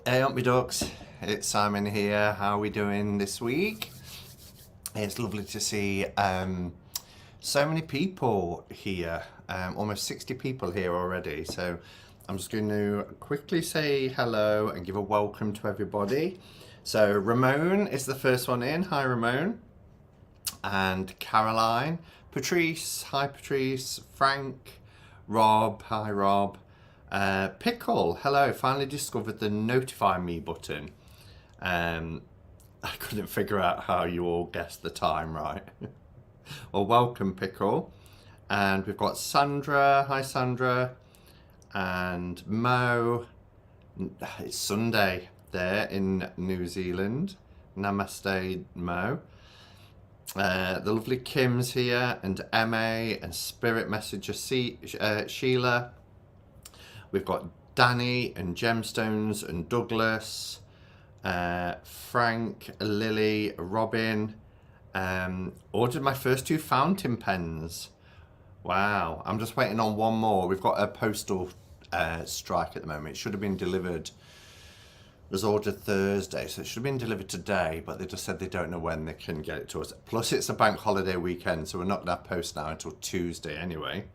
Hey up me ducks, it's Simon here. How are we doing this week? It's lovely to see so many people here, almost 60 people here already. So I'm just going to quickly say hello and give a welcome to everybody. So Ramon is the first one in. Hi Ramon. And Caroline, Patrice, hi Patrice, Frank, Rob, hi Rob. Pickle, hello, finally discovered the notify me button. I couldn't figure out how you all guessed the time right. Well, welcome Pickle. And we've got Sandra, hi Sandra. And Mo, it's Sunday there in New Zealand. Namaste Mo. The lovely Kim's here, and Emma, and Spirit Messenger Sheila. We've got Danny and Gemstones and Douglas, Frank, Lily, Robin. Ordered my first 2 fountain pens. Wow, I'm just waiting on one more. We've got a postal strike at the moment. It should have been delivered. It was ordered Thursday, so it should have been delivered today, but they just said they don't know when they can get it to us. Plus it's a bank holiday weekend, so we're not going to have post now until Tuesday anyway.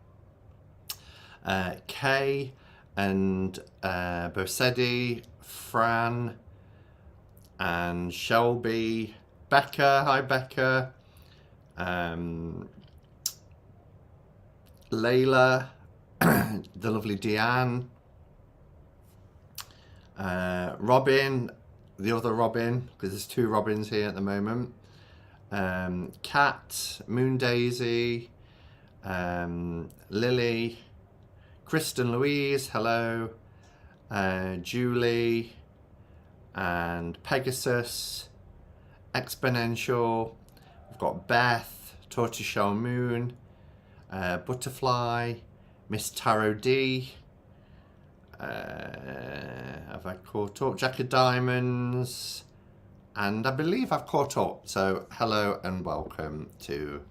Kay and Bosedi, Fran and Shelby, Becca, hi Becca, Layla, the lovely Deanne, Robin, the other Robin, because there's 2 Robins here at the moment, Kat, Moon Daisy, Lily, Kristen Louise, hello, Julie, and Pegasus, Exponential, we've got Beth, Tortoiseshell Moon, Butterfly, Miss Tarot D, have I caught up? Jack of Diamonds, and I believe I've caught up. So hello and welcome to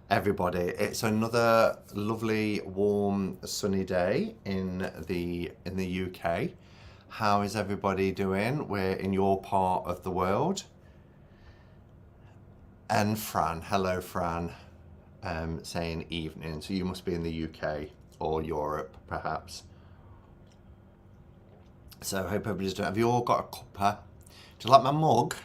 everybody. It's another lovely, warm, sunny day in the UK. How is everybody doing? We're in your part of the world. And Fran, hello Fran, saying evening. So you must be in the UK or Europe, perhaps. So I hope everybody's doing. Have you all got a cuppa? Do you like my mug?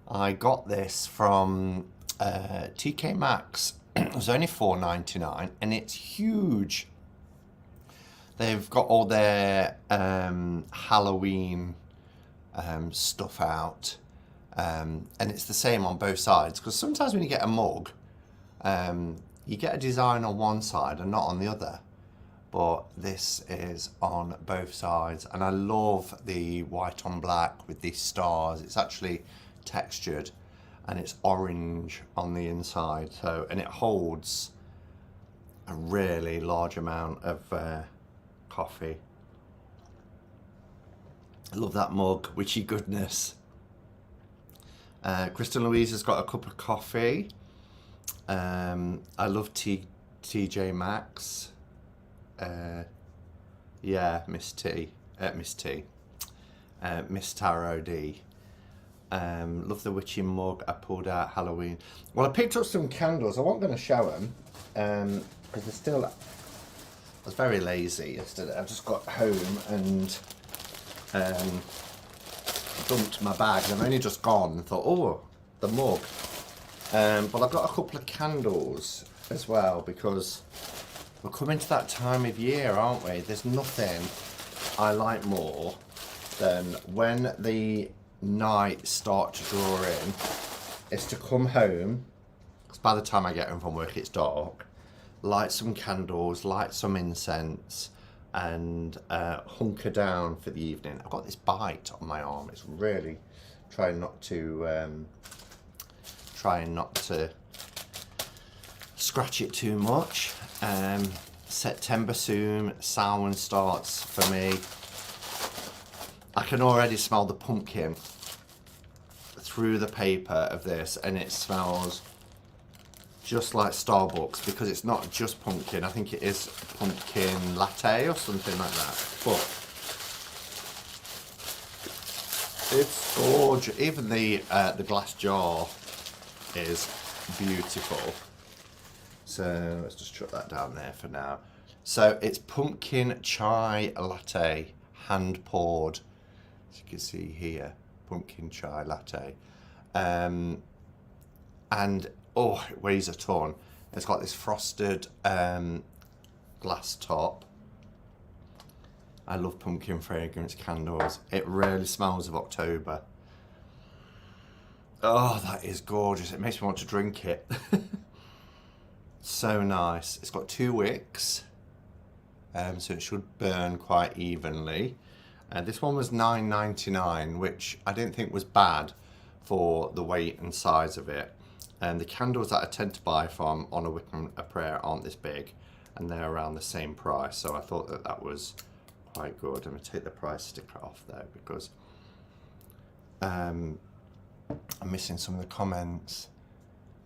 I got this from TK Maxx. It was only $4.99 and it's huge. They've got all their Halloween stuff out, and it's the same on both sides, because sometimes when you get a mug, you get a design on one side and not on the other, but this is on both sides, and I love the white on black with these stars. It's actually textured and it's orange on the inside, so, and it holds a really large amount of coffee. I love that mug, witchy goodness. Kristen Louise has got a cup of coffee. I love TJ Maxx. Yeah, Miss Tarot D. Love the witchy mug. I pulled out Halloween. Well, I picked up some candles. I wasn't going to show them because they're still. I was very lazy yesterday. I just got home and dumped my bag. They've only just gone and thought, oh, the mug. But I've got a couple of candles as well, because we're coming to that time of year, aren't we? There's nothing I like more than when the night start to draw in, is to come home, because by the time I get home from work it's dark, light some candles, light some incense, and hunker down for the evening. I've got this bite on my arm. It's really trying not to scratch it too much. September soon, Samhain starts for me. I can already smell the pumpkin through the paper of this, and it smells just like Starbucks, because it's not just pumpkin. I think it is pumpkin latte or something like that. But It's gorgeous. Even the glass jar is beautiful. So let's just chuck that down there for now. So it's pumpkin chai latte, hand poured. As you can see here, pumpkin chai latte. And oh, it weighs a ton. It's got this frosted glass top. I love pumpkin fragrance candles. It really smells of October. Oh, that is gorgeous. It makes me want to drink it. So nice. It's got 2 wicks, so it should burn quite evenly. This one was $9.99, which I didn't think was bad for the weight and size of it. And the candles that I tend to buy from On a Wick and a Prayer aren't this big, and they're around the same price. So I thought that that was quite good. I'm going to take the price sticker off though, because I'm missing some of the comments.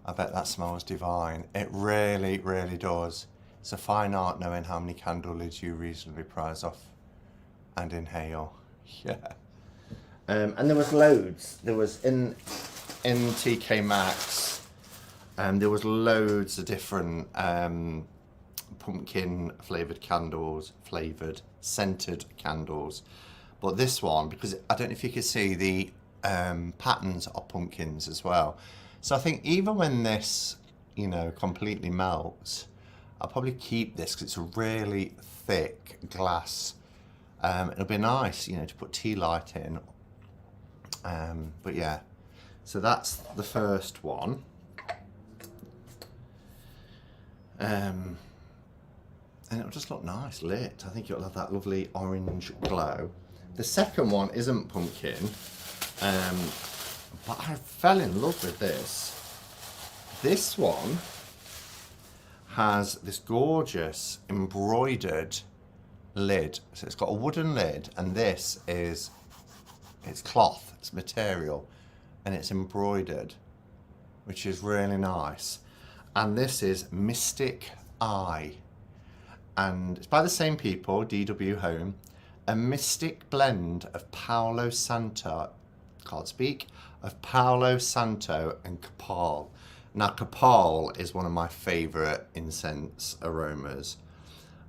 I bet that smells divine. It really, really does. It's a fine art knowing how many candle lids you reasonably prize off and inhale. Yeah. And there was loads. There was in TK Maxx, there was loads of different pumpkin flavoured candles, scented candles. But this one, because I don't know if you can see the patterns are pumpkins as well. So I think even when this, you know, completely melts, I'll probably keep this because it's a really thick glass. It'll be nice, you know, to put tea light in. But yeah, so that's the first one. And it'll just look nice lit. I think it'll have that lovely orange glow. The second one isn't pumpkin. But I fell in love with this. This one has this gorgeous embroidered lid. So it's got a wooden lid, and this is, it's cloth, it's material, and it's embroidered, which is really nice. And this is Mystic Eye. And it's by the same people, DW Home. A mystic blend of Palo Santo, can't speak, of Palo Santo and Cuppa. Now Cuppa is one of my favourite incense aromas.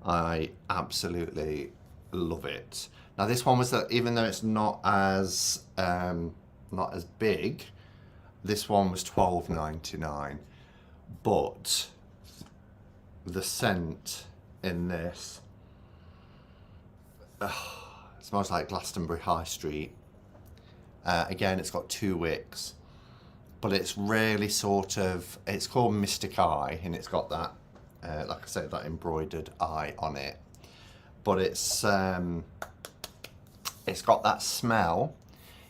I absolutely love it. Now this one was that, even though it's not as big, this one was $12.99. But the scent in this, it smells like Glastonbury High Street. Again, it's got 2 wicks, but it's really sort of, it's called Mystic Eye, and it's got that, like I said, that embroidered eye on it. But it's got that smell.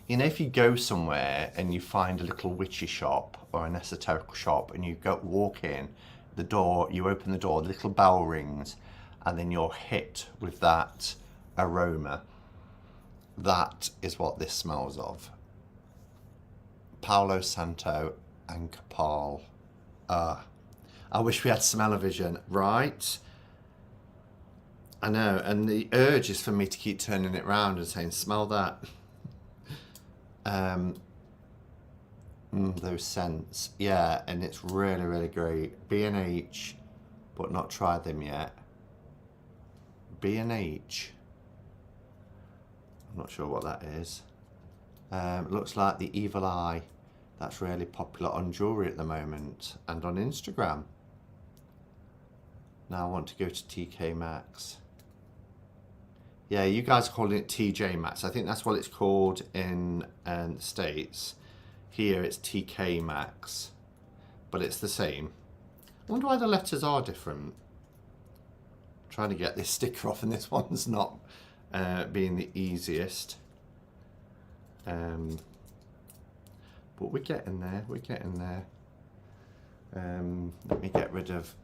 You know, if you go somewhere and you find a little witchy shop or an esoteric shop, and you walk in the door, you open the door, the little bell rings, and then you're hit with that aroma. That is what this smells of. Palo Santo and Cuppa. I wish we had smell-o-vision, right? I know, and the urge is for me to keep turning it round and saying, smell that. Those scents, yeah, and it's really, really great. B&H, but not tried them yet. B&H. I'm not sure what that is. Looks like the evil eye. That's really popular on jewellery at the moment and on Instagram. Now I want to go to TK Maxx. Yeah, you guys are calling it TJ Maxx. I think that's what it's called in the States. Here it's TK Maxx, but it's the same. I wonder why the letters are different. I'm trying to get this sticker off, and this one's not being the easiest. But we're getting there, we're getting there. Let me get rid of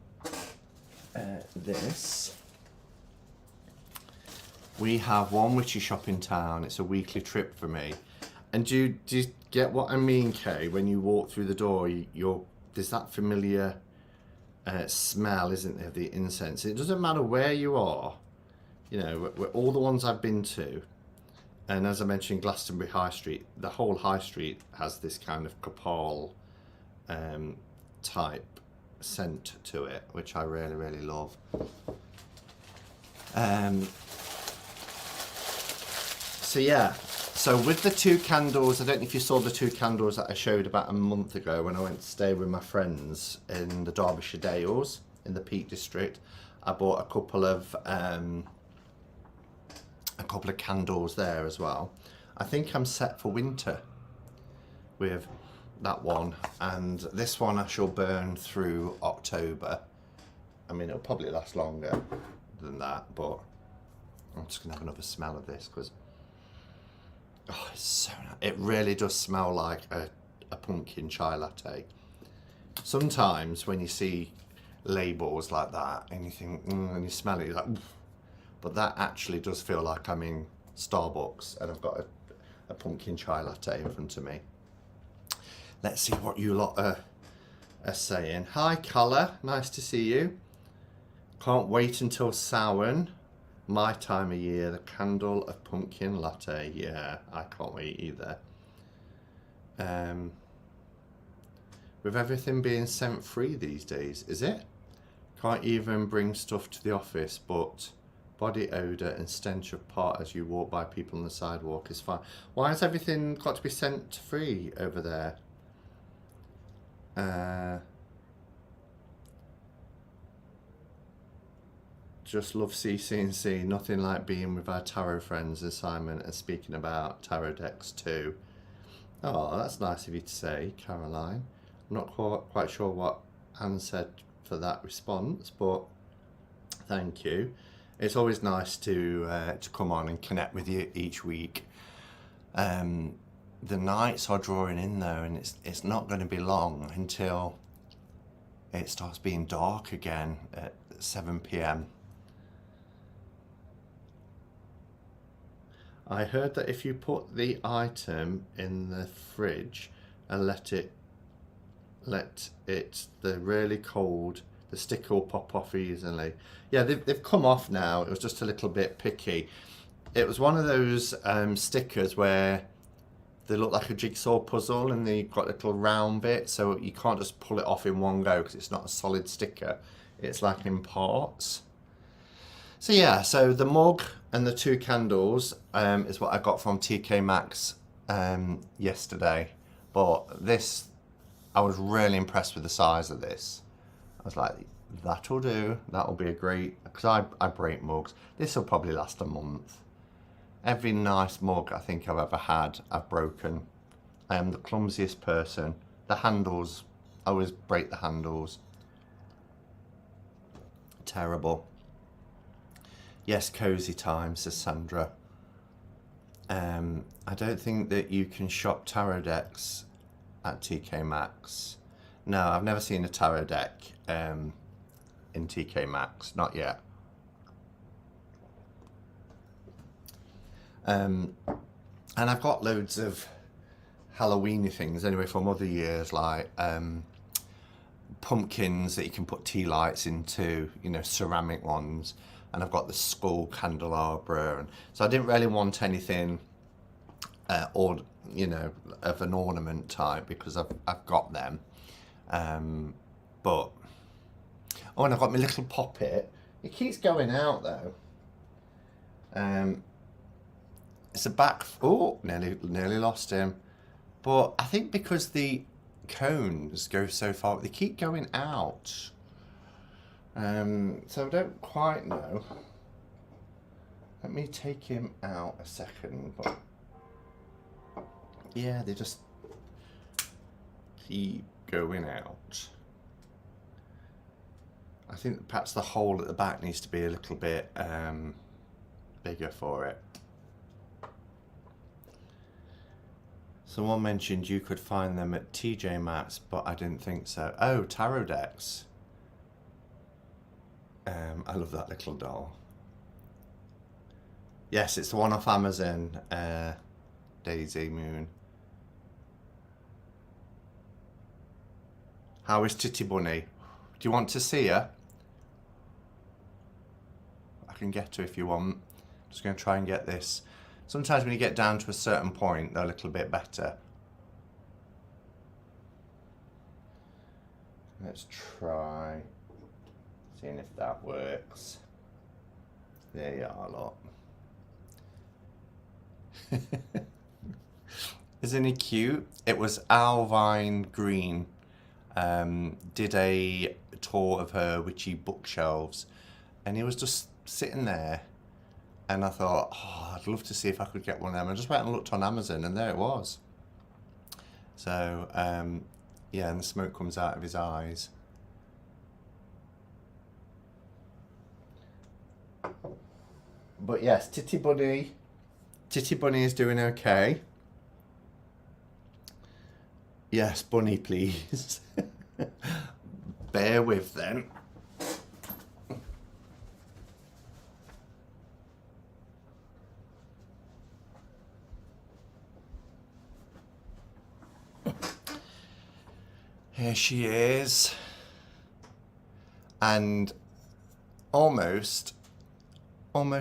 this. We have one witchy shop in town. It's a weekly trip for me. And do you get what I mean, Kay? When you walk through the door, there's that familiar smell, isn't there, of the incense. It doesn't matter where you are. You know, all the ones I've been to, And as I mentioned, Glastonbury High Street, the whole High Street has this kind of Cuppa type scent to it, which I really, really love. So yeah, so with the 2 candles, I don't know if you saw the 2 candles that I showed about a month ago when I went to stay with my friends in the Derbyshire Dales in the Peak District. I bought a couple of candles there as well. I think I'm set for winter with that one, and this one I shall burn through October. I mean, it'll probably last longer than that, but I'm just gonna have another smell of this because it's so nice. It really does smell like a pumpkin chai latte. Sometimes when you see labels like that and you think, and you smell it, you're like, oof. But that actually does feel like I'm in Starbucks and I've got a pumpkin chai latte in front of me. Let's see what you lot are saying. Hi, Colour, nice to see you. Can't wait until Samhain, my time of year, the candle of pumpkin latte. Yeah, I can't wait either. With everything being scent free these days, is it? Can't even bring stuff to the office, but body odour and stench of pot as you walk by people on the sidewalk is fine. Why has everything got to be scent free over there? Just love CC&C, nothing like being with our tarot friends and Simon and speaking about tarot decks too. Oh, that's nice of you to say, Caroline. I'm not quite sure what Anne said for that response, but thank you. It's always nice to come on and connect with you each week. The nights are drawing in though, and it's not going to be long until it starts being dark again at 7 p.m. I heard that if you put the item in the fridge and let it the really cold, the sticker will pop off easily. Yeah, they've come off now. It was just a little bit picky. It was one of those stickers where they look like a jigsaw puzzle and they've got little round bits, so you can't just pull it off in one go because it's not a solid sticker. It's like in parts. So yeah, so the mug and the 2 candles is what I got from TK Maxx yesterday. But this, I was really impressed with the size of this. I was like, that'll do. That'll be a great, because I break mugs. This will probably last a month. Every nice mug I think I've ever had, I've broken. I am the clumsiest person. The handles, I always break the handles. Terrible. Yes, cozy time, says Sandra. I don't think that you can shop tarot decks at TK Maxx. No, I've never seen a tarot deck in TK Maxx, not yet. And I've got loads of Halloweeny things anyway from other years, like pumpkins that you can put tea lights into, you know, ceramic ones. And I've got the skull candelabra, and so I didn't really want anything, or you know, of an ornament type because I've got them. But oh, and I've got my little poppet. It keeps going out though. It's a back. Oh, nearly lost him. But I think because the cones go so far, they keep going out. So I don't quite know. Let me take him out a second. But yeah, they just keep going out. I think perhaps the hole at the back needs to be a little bit bigger for it. Someone mentioned you could find them at TJ Maxx, but I didn't think so. Oh, tarot decks. I love that little doll. Yes, it's the one off Amazon, Daisy Moon. How is Titty Bunny? Do you want to see her? I can get her if you want. I'm just going to try and get this Sometimes when you get down to a certain point, they're a little bit better. Let's try seeing if that works. There you are, lot. Isn't he cute? It was Alvine Green. Did a tour of her witchy bookshelves, and he was just sitting there, and I thought, oh, I'd love to see if I could get one of them. I just went and looked on Amazon, and there it was. So yeah, and the smoke comes out of his eyes. But yes, Titty Bunny is doing okay. Yes, Bunny, please. Bear with then. Here she is. And almost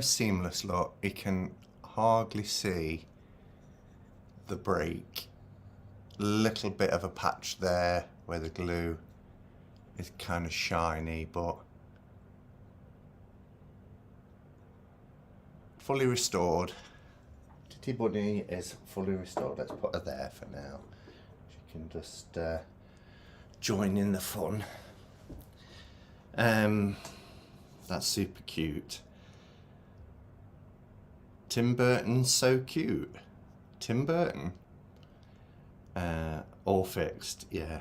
seamless look. You can hardly see the break. Little bit of a patch there where the glue is kind of shiny, but fully restored. Titty Bunny is fully restored. Let's put her there for now. She can just join in the fun. That's super cute. Tim Burton's so cute. Tim Burton. All fixed, yeah.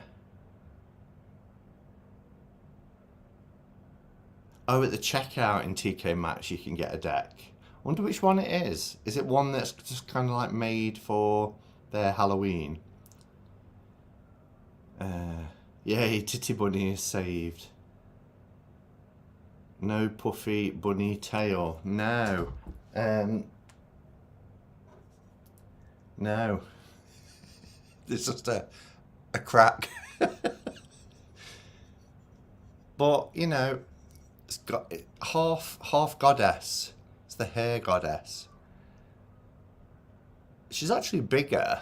Oh, at the checkout in TK Maxx you can get a deck. I wonder which one it is. Is it one that's just kind of like made for their Halloween? Yay, Titty Bunny is saved. No puffy bunny tail. No. No. It's just a crack. But, you know, it's got half goddess. It's the hair goddess. She's actually bigger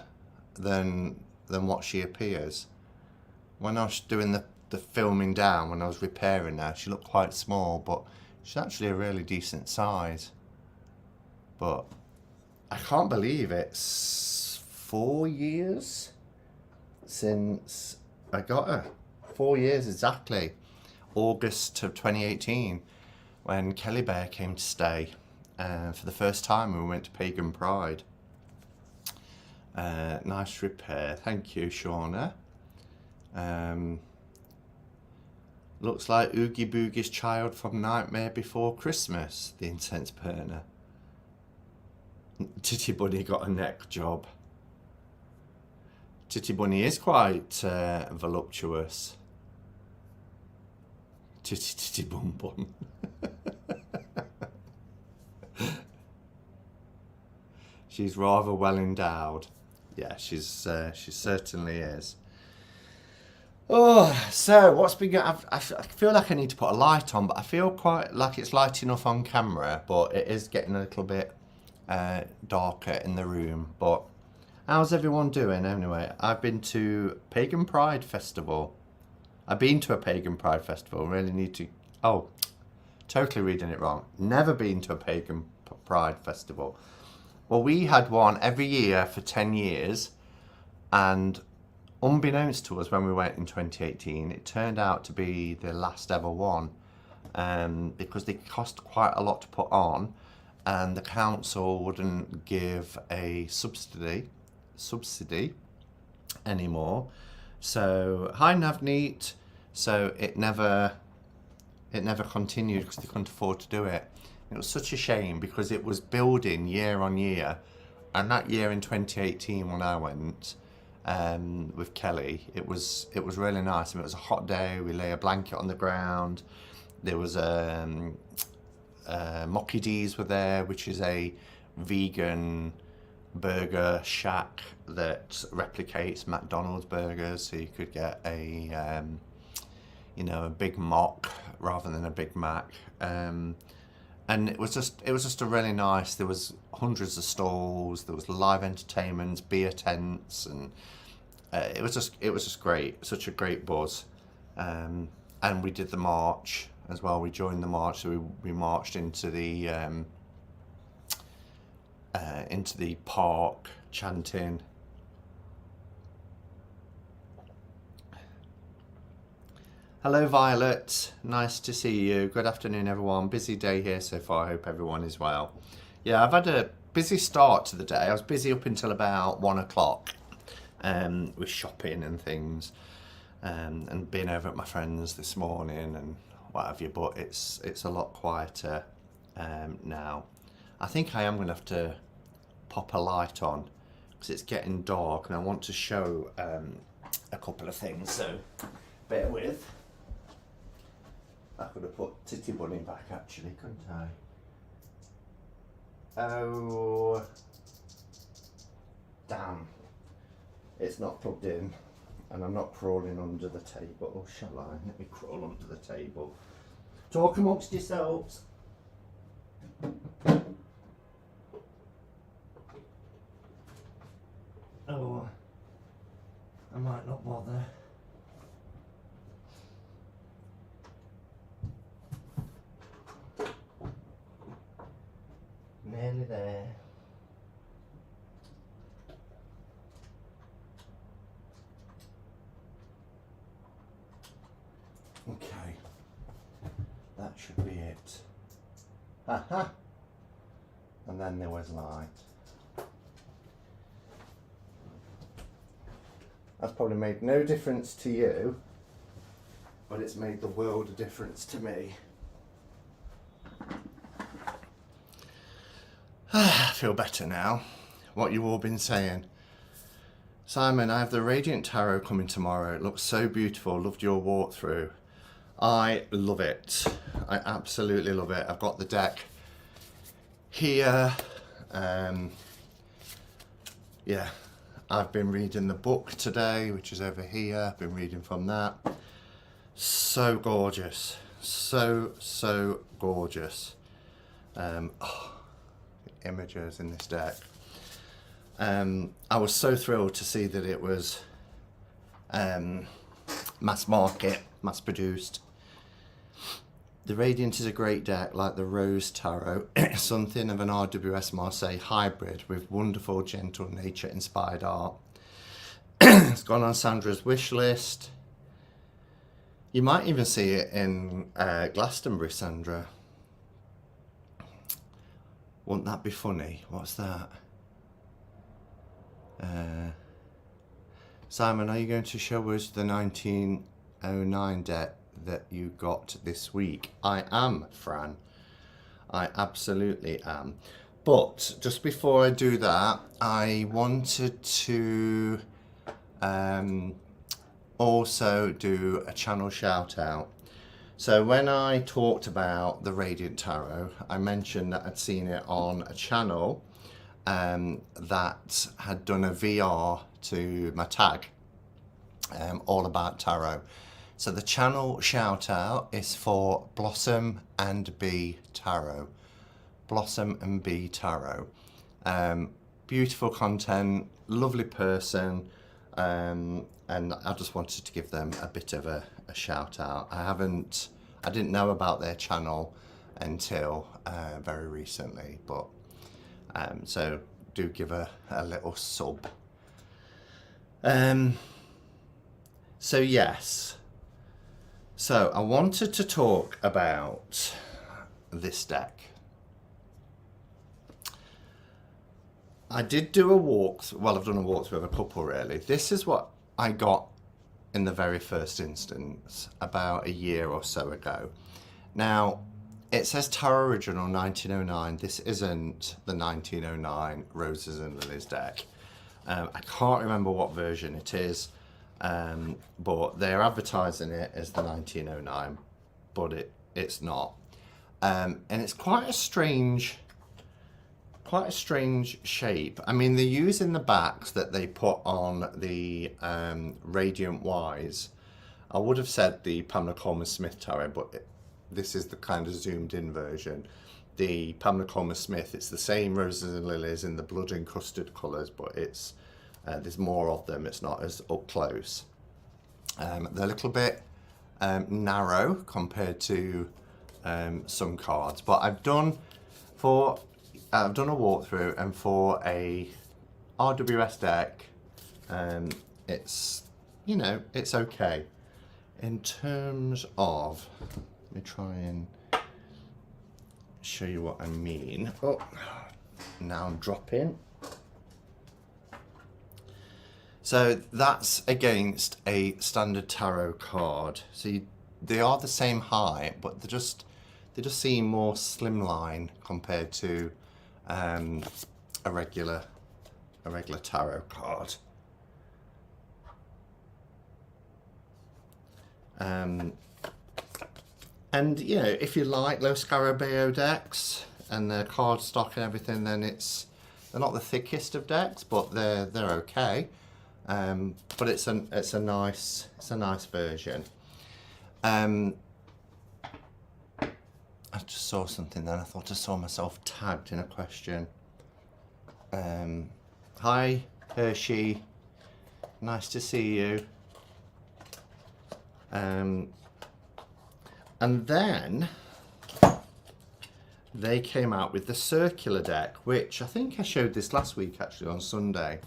than what she appears. When I was doing the filming down, when I was repairing her, she looked quite small, but she's actually a really decent size. But I can't believe it's 4 years since I got her. 4 years exactly. August of 2018, when Kelly Bear came to stay for the first time when we went to Pagan Pride. Nice repair, thank you, Shauna. Looks like Oogie Boogie's child from Nightmare Before Christmas, the incense burner. Titty Bunny got a neck job. Titty Bunny is quite voluptuous. Titty Bum Bum. She's rather well endowed. Yeah, she certainly is. Oh, so what's been going on? I feel like I need to put a light on, but I feel quite like it's light enough on camera, but it is getting a little bit darker in the room. But how's everyone doing anyway? I've been to Pagan Pride Festival. I've been to a Pagan Pride Festival. Really need to... Oh, totally reading it wrong. Never been to a Pagan Pride Festival. Well, we had one every year for 10 years. And unbeknownst to us when we went in 2018, it turned out to be the last ever one. Because they cost quite a lot to put on. And the council wouldn't give a subsidy anymore. So, hi Navneet. So it never continued because they couldn't afford to do it. It was such a shame because it was building year on year. And that year in 2018 when I went with Kelly, it was really nice. I mean, it was a hot day. We lay a blanket on the ground. There was Mocky D's were there, which is a vegan burger shack that replicates McDonald's burgers, so you could get a Big Mock rather than a Big Mac. and it was just a really nice. There was hundreds of stalls. There was live entertainment, beer tents, and it was just great. Such a great buzz. And we did the march as well. We joined the march, so we marched into the park, chanting. Hello Violet, nice to see you. Good afternoon everyone. Busy day here so far. I hope everyone is well. Yeah, I've had a busy start to the day. I was busy up until about 1 o'clock with shopping and things, and being over at my friends this morning and what have you, but it's a lot quieter now. I think I am going to have to pop a light on because it's getting dark and I want to show a couple of things, so bear with. I could have put Titty Bunny back actually, couldn't I? Oh, damn. It's not plugged in and I'm not crawling under the table. Oh, shall I? Let me crawl under the table. Talk amongst yourselves. Oh, I might not bother. Nearly there. Okay, that should be it. Aha! And then there was light. That's probably made no difference to you, but it's made the world a difference to me. I feel better now. What you all been saying. Simon, I have the Radiant Tarot coming tomorrow. It looks so beautiful. Loved your walkthrough. I love it. I absolutely love it. I've got the deck here. Yeah, I've been reading the book today, which is over here. I've been reading from that. So gorgeous. So gorgeous. Images in this deck. I was so thrilled to see that it was mass market, mass produced. The Radiant is a great deck, like the Rose Tarot, something of an RWS Marseille hybrid with wonderful, gentle, nature-inspired art. It's gone on Sandra's wish list. You might even see it in Glastonbury, Sandra. Wouldn't that be funny? What's that? Simon, are you going to show us the 1909 deck that you got this week? I am, Fran. I absolutely am. But just before I do that, I wanted to also do a channel shout out. So when I talked about the Radiant Tarot, I mentioned that I'd seen it on a channel that had done a VR to my tag, all about tarot. So the channel shout out is for Blossom and Bee Tarot. Blossom and Bee Tarot. Beautiful content, lovely person, and I just wanted to give them a bit of a shout out. I didn't know about their channel until very recently, but so do give a little sub. So yes, so I wanted to talk about this deck. I did do a walkthrough, well, I've done a walkthrough of a couple really. This is what I got in the very first instance about a year or so ago. Now, it says Tarot Original 1909. This isn't the 1909 Roses and Lilies deck. I can't remember what version it is, but they're advertising it as the 1909, but it's not. And it's quite a strange shape. I mean, they're using the backs that they put on the Radiant Wise. I would have said the Pamela Coleman Smith Tarot, but this is the kind of zoomed in version. the Pamela Colman Smith, it's the same roses and lilies in the blood encrusted colours, but it's there's more of them. It's not as up close. They're a little bit narrow compared to some cards, but I've done a walkthrough, and for a RWS deck, it's, you know, it's okay. In terms of, let me try and show you what I mean. Oh, now I'm dropping. So that's against a standard tarot card. So they are the same height, but they just seem more slimline compared to a regular tarot card. And you know, if you like those Scarabeo decks and their card stock and everything, then they're not the thickest of decks, but they're okay. But it's a nice version. I just saw something then. I thought I saw myself tagged in a question. Hi Hershey, nice to see you. And then they came out with the circular deck, which I think I showed this last week actually on Sunday.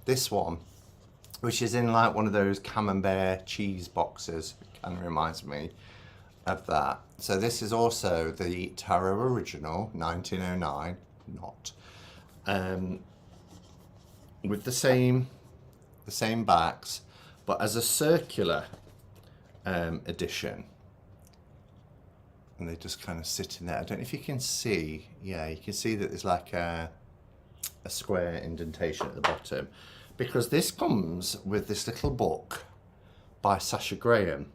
This one, which is in like one of those camembert cheese boxes. It kind of reminds me of that. So this is also the Tarot Original 1909, not with the same backs, but as a circular edition. And they just kind of sit in there. I don't know if you can see. Yeah, you can see that there's like a square indentation at the bottom, because this comes with this little book by Sasha Graham,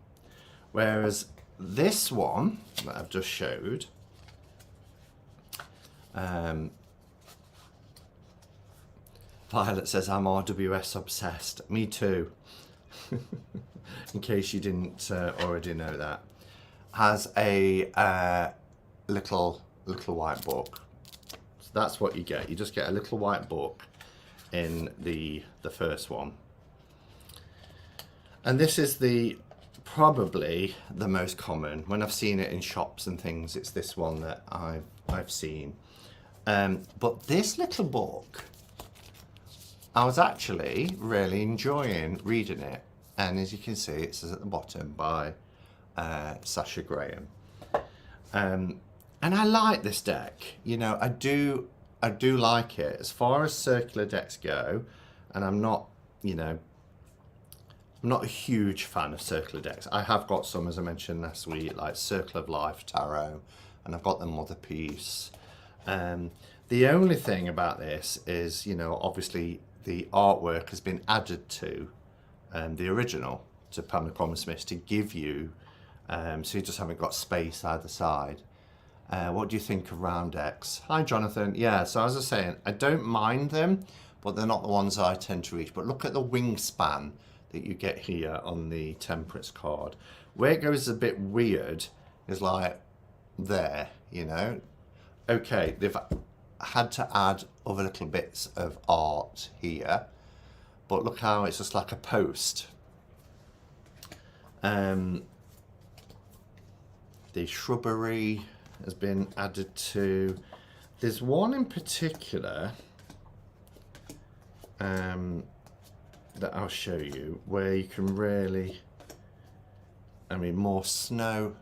whereas this one that I've just showed, Violet says, I'm RWS obsessed. Me too. In case you didn't already know that. Has a little white book. So that's what you get. You just get a little white book in the first one. And this is probably the most common. When I've seen it in shops and things, it's this one that I've seen. But this little book, I was actually really enjoying reading it. And as you can see, it says at the bottom by Sasha Graham. And I like this deck. You know, I do like it. As far as circular decks go, and I'm not, you know, I'm not a huge fan of circular decks. I have got some, as I mentioned last week, like Circle of Life Tarot, and I've got the Mother Piece. The only thing about this is, you know, obviously the artwork has been added to the original, to Pamela Colman Smith, to give you, so you just haven't got space either side. What do you think of round decks? Hi Jonathan. Yeah, so as I was saying, I don't mind them, but they're not the ones I tend to reach. But look at the wingspan that you get here on the Temperance card. Where it goes a bit weird is like there, you know. Okay, they've had to add other little bits of art here, but look how it's just like a post. The shrubbery has been added to. There's one in particular that I'll show you where you can really, I mean, more snow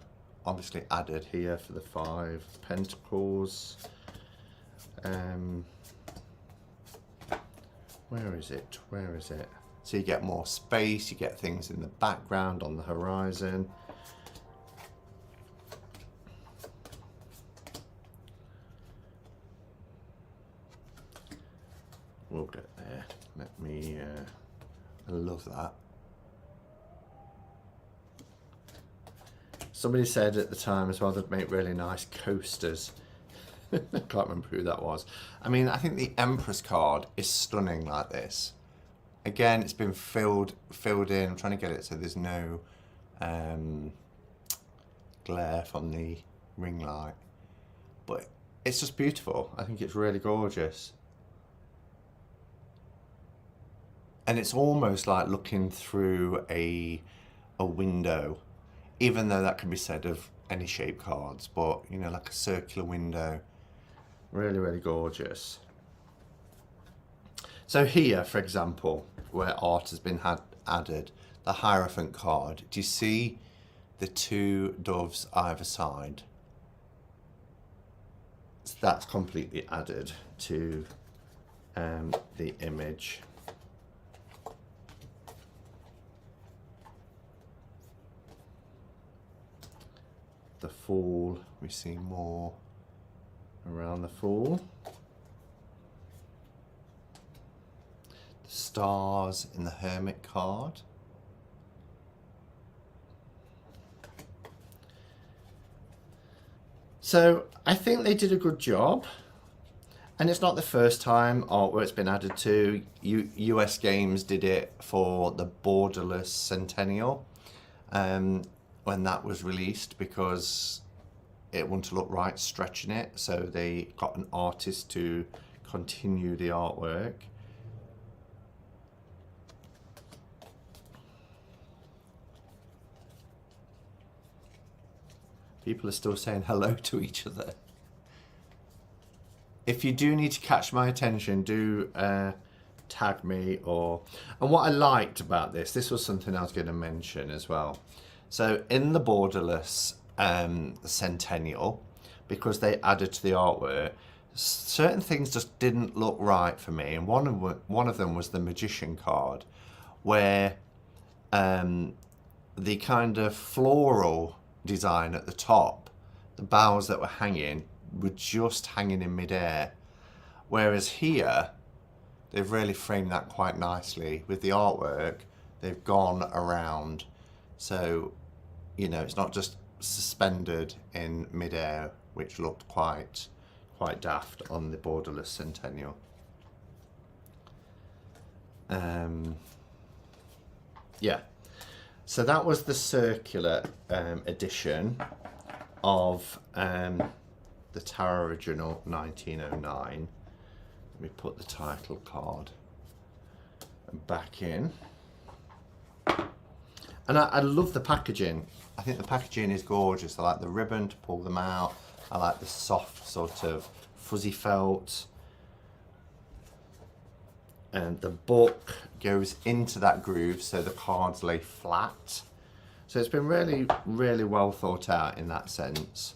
obviously added here for the 5 Pentacles. Where is it? Where is it? So you get more space, you get things in the background on the horizon. We'll get there. Let me, I love that. Somebody said at the time as well, they'd make really nice coasters. I can't remember who that was. I mean, I think the Empress card is stunning like this. Again, it's been filled in. I'm trying to get it so there's no glare from the ring light. But it's just beautiful. I think it's really gorgeous. And it's almost like looking through a window, even though that can be said of any shape cards, but you know, like a circular window. Really, really gorgeous. So here, for example, where art has been added, the Hierophant card, do you see the two doves either side? So that's completely added to the image. The Fool, we see more around the Fool. The stars in the Hermit card. So I think they did a good job, and it's not the first time artwork's been added to. US Games did it for the Borderless Centennial when that was released, because it wouldn't look right stretching it, so they got an artist to continue the artwork. People are still saying hello to each other. If you do need to catch my attention, do tag me. And what I liked about this was something I was going to mention as well. So in the Borderless Centennial, because they added to the artwork, certain things just didn't look right for me. And one of them was the Magician card, where the kind of floral design at the top, the boughs that were hanging were just hanging in midair, whereas here they've really framed that quite nicely with the artwork. They've gone around, so you know, it's not just suspended in midair, which looked quite daft on the Borderless Centennial. Yeah. So that was the circular edition of the Tarot Original 1909. Let me put the title card back in. And I love the packaging. I think the packaging is gorgeous. I like the ribbon to pull them out. I like the soft sort of fuzzy felt. And the book goes into that groove, so the cards lay flat. So it's been really, really well thought out in that sense.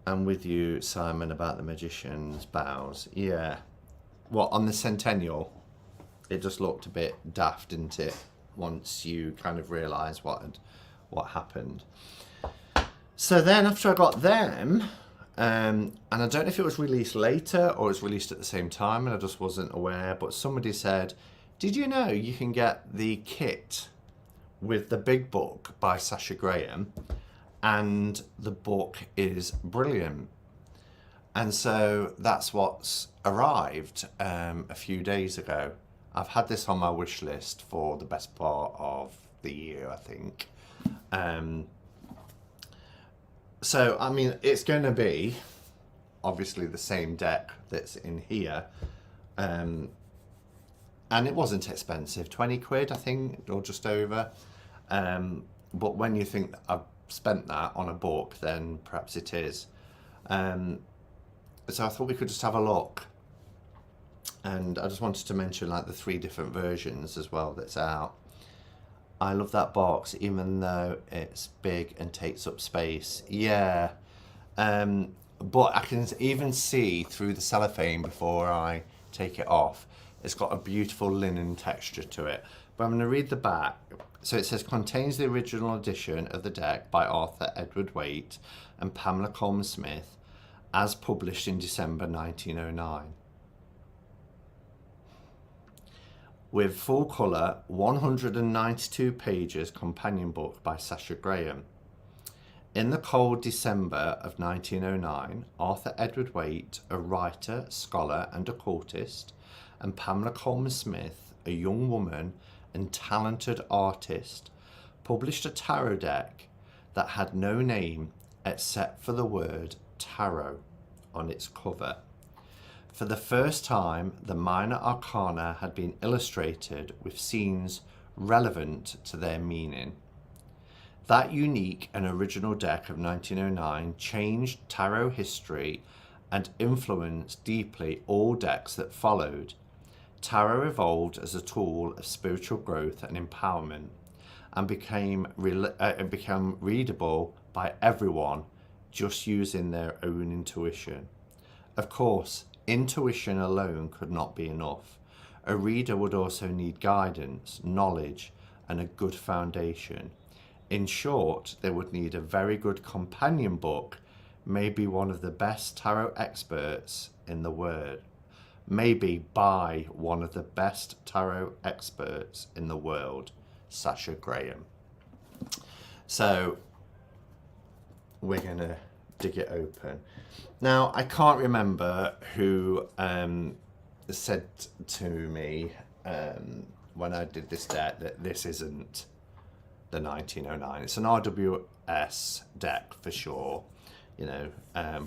And with you, Simon, about the Magician's bows. Yeah. Well, on the Centennial, it just looked a bit daft, didn't it? Once you kind of realise what happened. So then after I got them, and I don't know if it was released later or it was released at the same time and I just wasn't aware, but somebody said, did you know you can get the kit with the big book by Sasha Graham, and the book is brilliant? And so that's what's arrived a few days ago. I've had this on my wish list for the best part of the year, I think. So, I mean, it's going to be obviously the same deck that's in here. And it wasn't expensive, 20 quid, I think, or just over. But when you think that I've spent that on a book, then perhaps it is. So I thought we could just have a look. And I just wanted to mention like the 3 different versions as well that's out. I love that box, even though it's big and takes up space. Yeah. But I can even see through the cellophane before I take it off. It's got a beautiful linen texture to it. But I'm going to read the back. So it says, contains the original edition of the deck by Arthur Edward Waite and Pamela Coleman Smith, as published in December 1909. With full colour, 192 pages companion book by Sasha Graham. In the cold December of 1909, Arthur Edward Waite, a writer, scholar and occultist, and Pamela Coleman Smith, a young woman and talented artist, published a tarot deck that had no name except for the word tarot. on its cover. For the first time, the minor arcana had been illustrated with scenes relevant to their meaning. That unique and original deck of 1909 changed tarot history and influenced deeply all decks that followed. Tarot evolved as a tool of spiritual growth and empowerment, and became readable by everyone just using their own intuition. Of course, intuition alone could not be enough. A reader would also need guidance, knowledge, and a good foundation. In short, they would need a very good companion book, maybe one of the best tarot experts in the world. Maybe by one of the best tarot experts in the world, Sasha Graham. So we're going to dig it open. Now, I can't remember who said to me when I did this deck that this isn't the 1909. It's an RWS deck for sure, you know,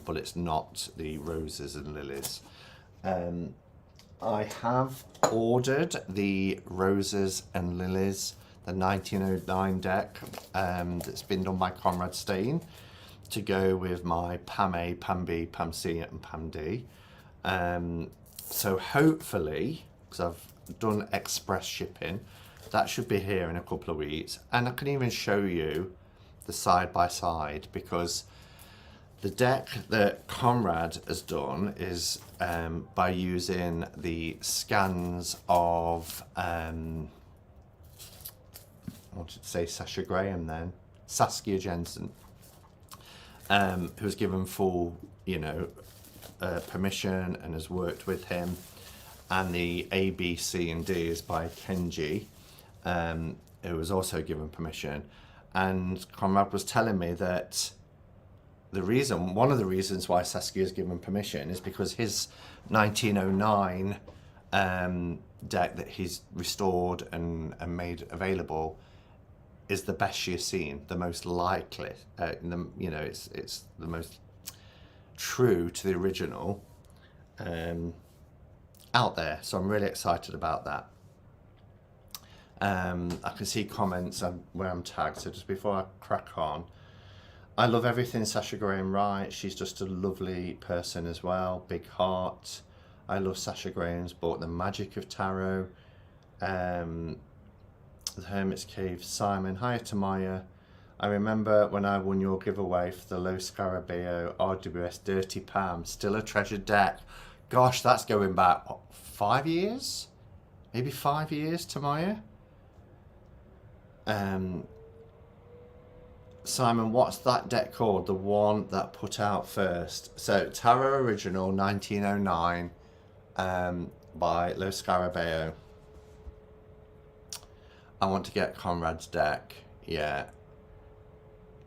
but it's not the Roses and Lilies. I have ordered the Roses and Lilies, the 1909 deck that's been done by Conrad Stain, to go with my Pam A, Pam B, Pam C and Pam D. So hopefully, because I've done express shipping, that should be here in a couple of weeks. And I can even show you the side by side, because the deck that Conrad has done is by using the scans of, I wanted to say Sasha Graham then, Saskia Jensen, who was given full, you know, permission and has worked with him. And the A, B, C and D is by Kenji, who was also given permission. And Conrad was telling me that one of the reasons why Saskia is given permission is because his 1909 deck that he's restored and made available is the best she has seen, the most likely, you know, it's the most true to the original out there. So I'm really excited about that. I can see comments where I'm tagged, so just before I crack on, I love everything Sasha Graham writes. She's just a lovely person as well, big heart. I love Sasha Graham's book, The Magic of Tarot, The Hermit's Cave. Simon, hi to Maya. I remember when I won your giveaway for the Low Scarabeo RWS Dirty Pam, still a treasured deck. Gosh, that's going back, what, 5 years? Maybe 5 years to Maya? Simon, what's that deck called? The one that put out first. So, Tarot Original 1909 by Lo Scarabeo. I want to get Conrad's deck. Yeah.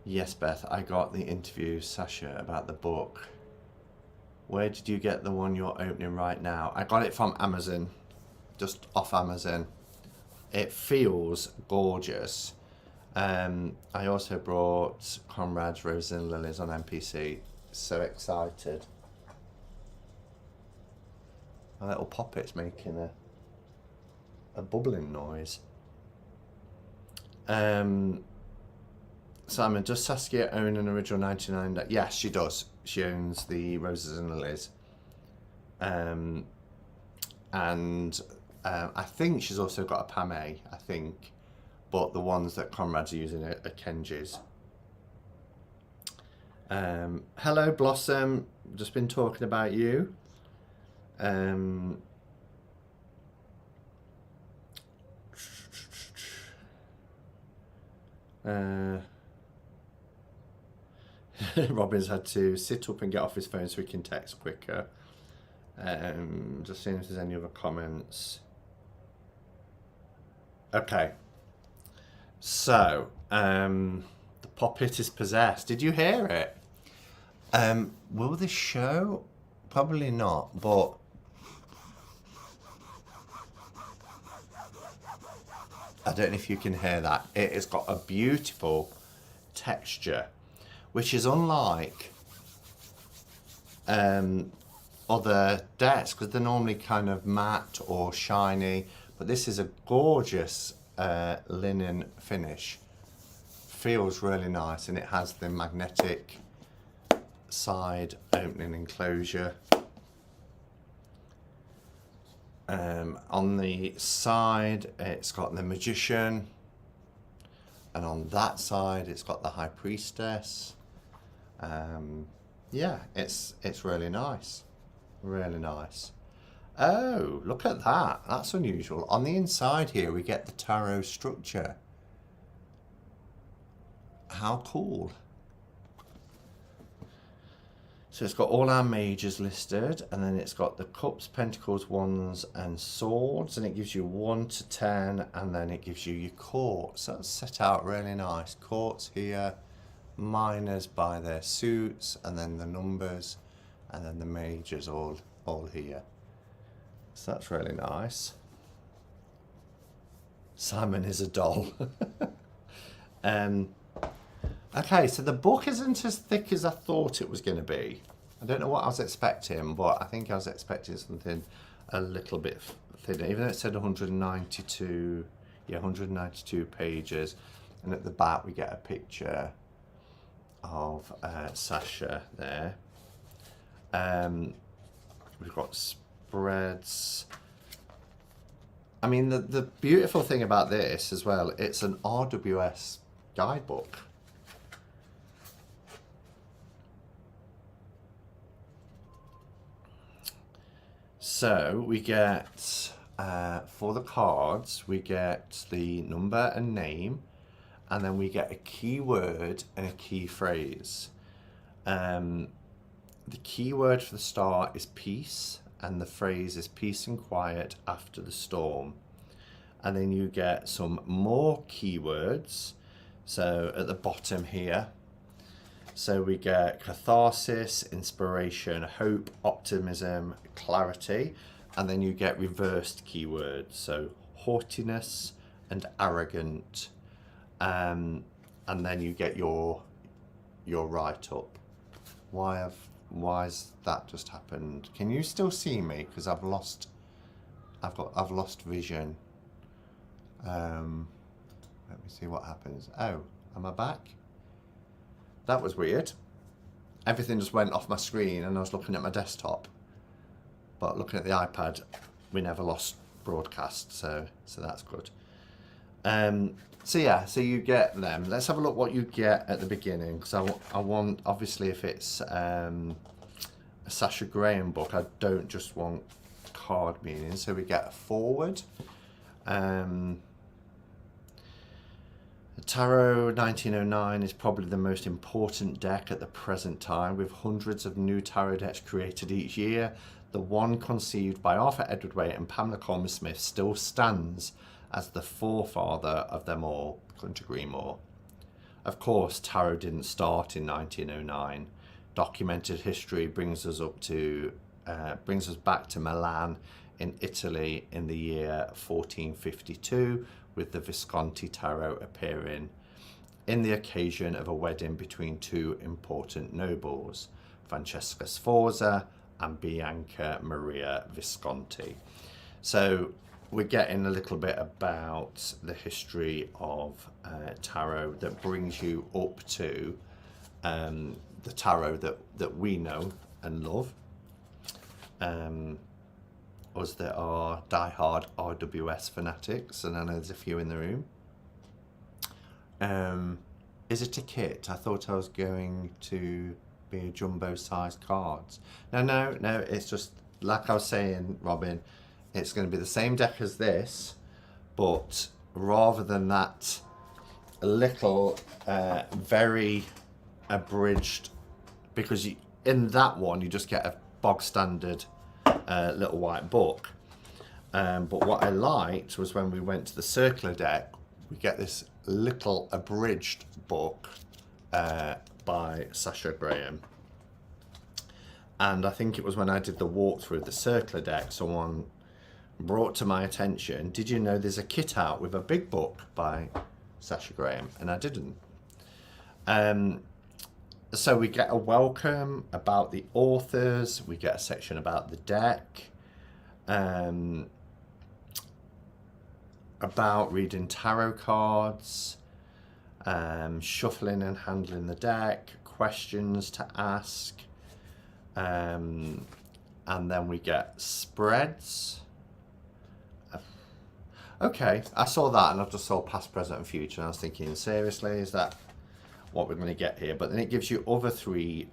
Yes, Beth, I got the interview, Sasha, about the book. Where did you get the one you're opening right now? I got it from Amazon, just off Amazon. It feels gorgeous. I also brought Conrad's Roses and Lilies on NPC. So excited. My little poppet's making a bubbling noise. Simon, does Saskia own an original 99 deck? Yes, she does. She owns the Roses and Lilies. And I think she's also got a Pam A, I think. But the ones that Conrad's using are Kenji's. Hello, Blossom. Just been talking about you. Robin's had to sit up and get off his phone so he can text quicker. Just seeing if there's any other comments. Okay. So, the poppet is possessed. Did you hear it? Will this show? Probably not, but I don't know if you can hear that. It has got a beautiful texture, which is unlike other decks, because they're normally kind of matte or shiny, but this is a gorgeous linen finish. Feels really nice, and it has the magnetic side opening enclosure. On the side it's got the Magician, and on that side it's got the High Priestess. Yeah, it's really nice. Really nice. Oh, look at that. That's unusual. On the inside here we get the tarot structure. How cool. So it's got all our majors listed, and then it's got the Cups, Pentacles, Wands and Swords, and it gives you 1 to 10, and then it gives you your courts. So that's set out really nice. Courts here, minors by their suits, and then the numbers, and then the majors all here. So that's really nice. Simon is a doll. Okay, so the book isn't as thick as I thought it was going to be. I don't know what I was expecting, but I think I was expecting something a little bit thinner, even though it said 192, yeah, 192 pages. And at the back we get a picture of Sasha there. We've got spreads. I mean, the beautiful thing about this as well, it's an RWS guidebook. So we get, for the cards, we get the number and name, and then we get a keyword and a key phrase. The keyword for the start is peace, and the phrase is peace and quiet after the storm. And then you get some more keywords. So at the bottom here, so we get catharsis, inspiration, hope, optimism, clarity, and then you get reversed keywords. So haughtiness and arrogant, and then you get your write-up. Why's that just happened? Can you still see me? Because I've lost vision. Let me see what happens. Oh, am I back? That was weird. Everything just went off my screen and I was looking at my desktop. But looking at the iPad, we never lost broadcast, so that's good. So yeah, so you get them. Let's have a look what you get at the beginning, because I want, obviously if it's a Sasha Graham book, I don't just want card meaning. So we get a forward. The Tarot 1909 is probably the most important deck at the present time, with hundreds of new tarot decks created each year. The one conceived by Arthur Edward Waite and Pamela Coleman Smith still stands as the forefather of them all. Couldn't agree more. Of course, tarot didn't start in 1909. Documented history brings us back to Milan in Italy in the year 1452, with the Visconti tarot appearing in the occasion of a wedding between two important nobles, Francesca Sforza and Bianca Maria Visconti. So we're getting a little bit about the history of tarot that brings you up to the tarot that we know and love. Us that are diehard RWS fanatics, and I know there's a few in the room. Is it a kit? I thought I was going to be a jumbo sized cards. No, it's just like I was saying, Robin, it's going to be the same deck as this, but rather than that little very abridged, because in that one you just get a bog standard little white book, but what I liked was when we went to the circular deck, we get this little abridged book by Sasha Graham. And I think it was when I did the walkthrough of the circular deck, someone brought to my attention, did you know there's a kit out with a big book by Sasha Graham? And I didn't. So we get a welcome about the authors, we get a section about the deck, about reading tarot cards, shuffling and handling the deck, questions to ask, and then we get spreads. Okay, I saw that and I just saw past, present and future and I was thinking, seriously, is that what we're going to get here? But then it gives you other three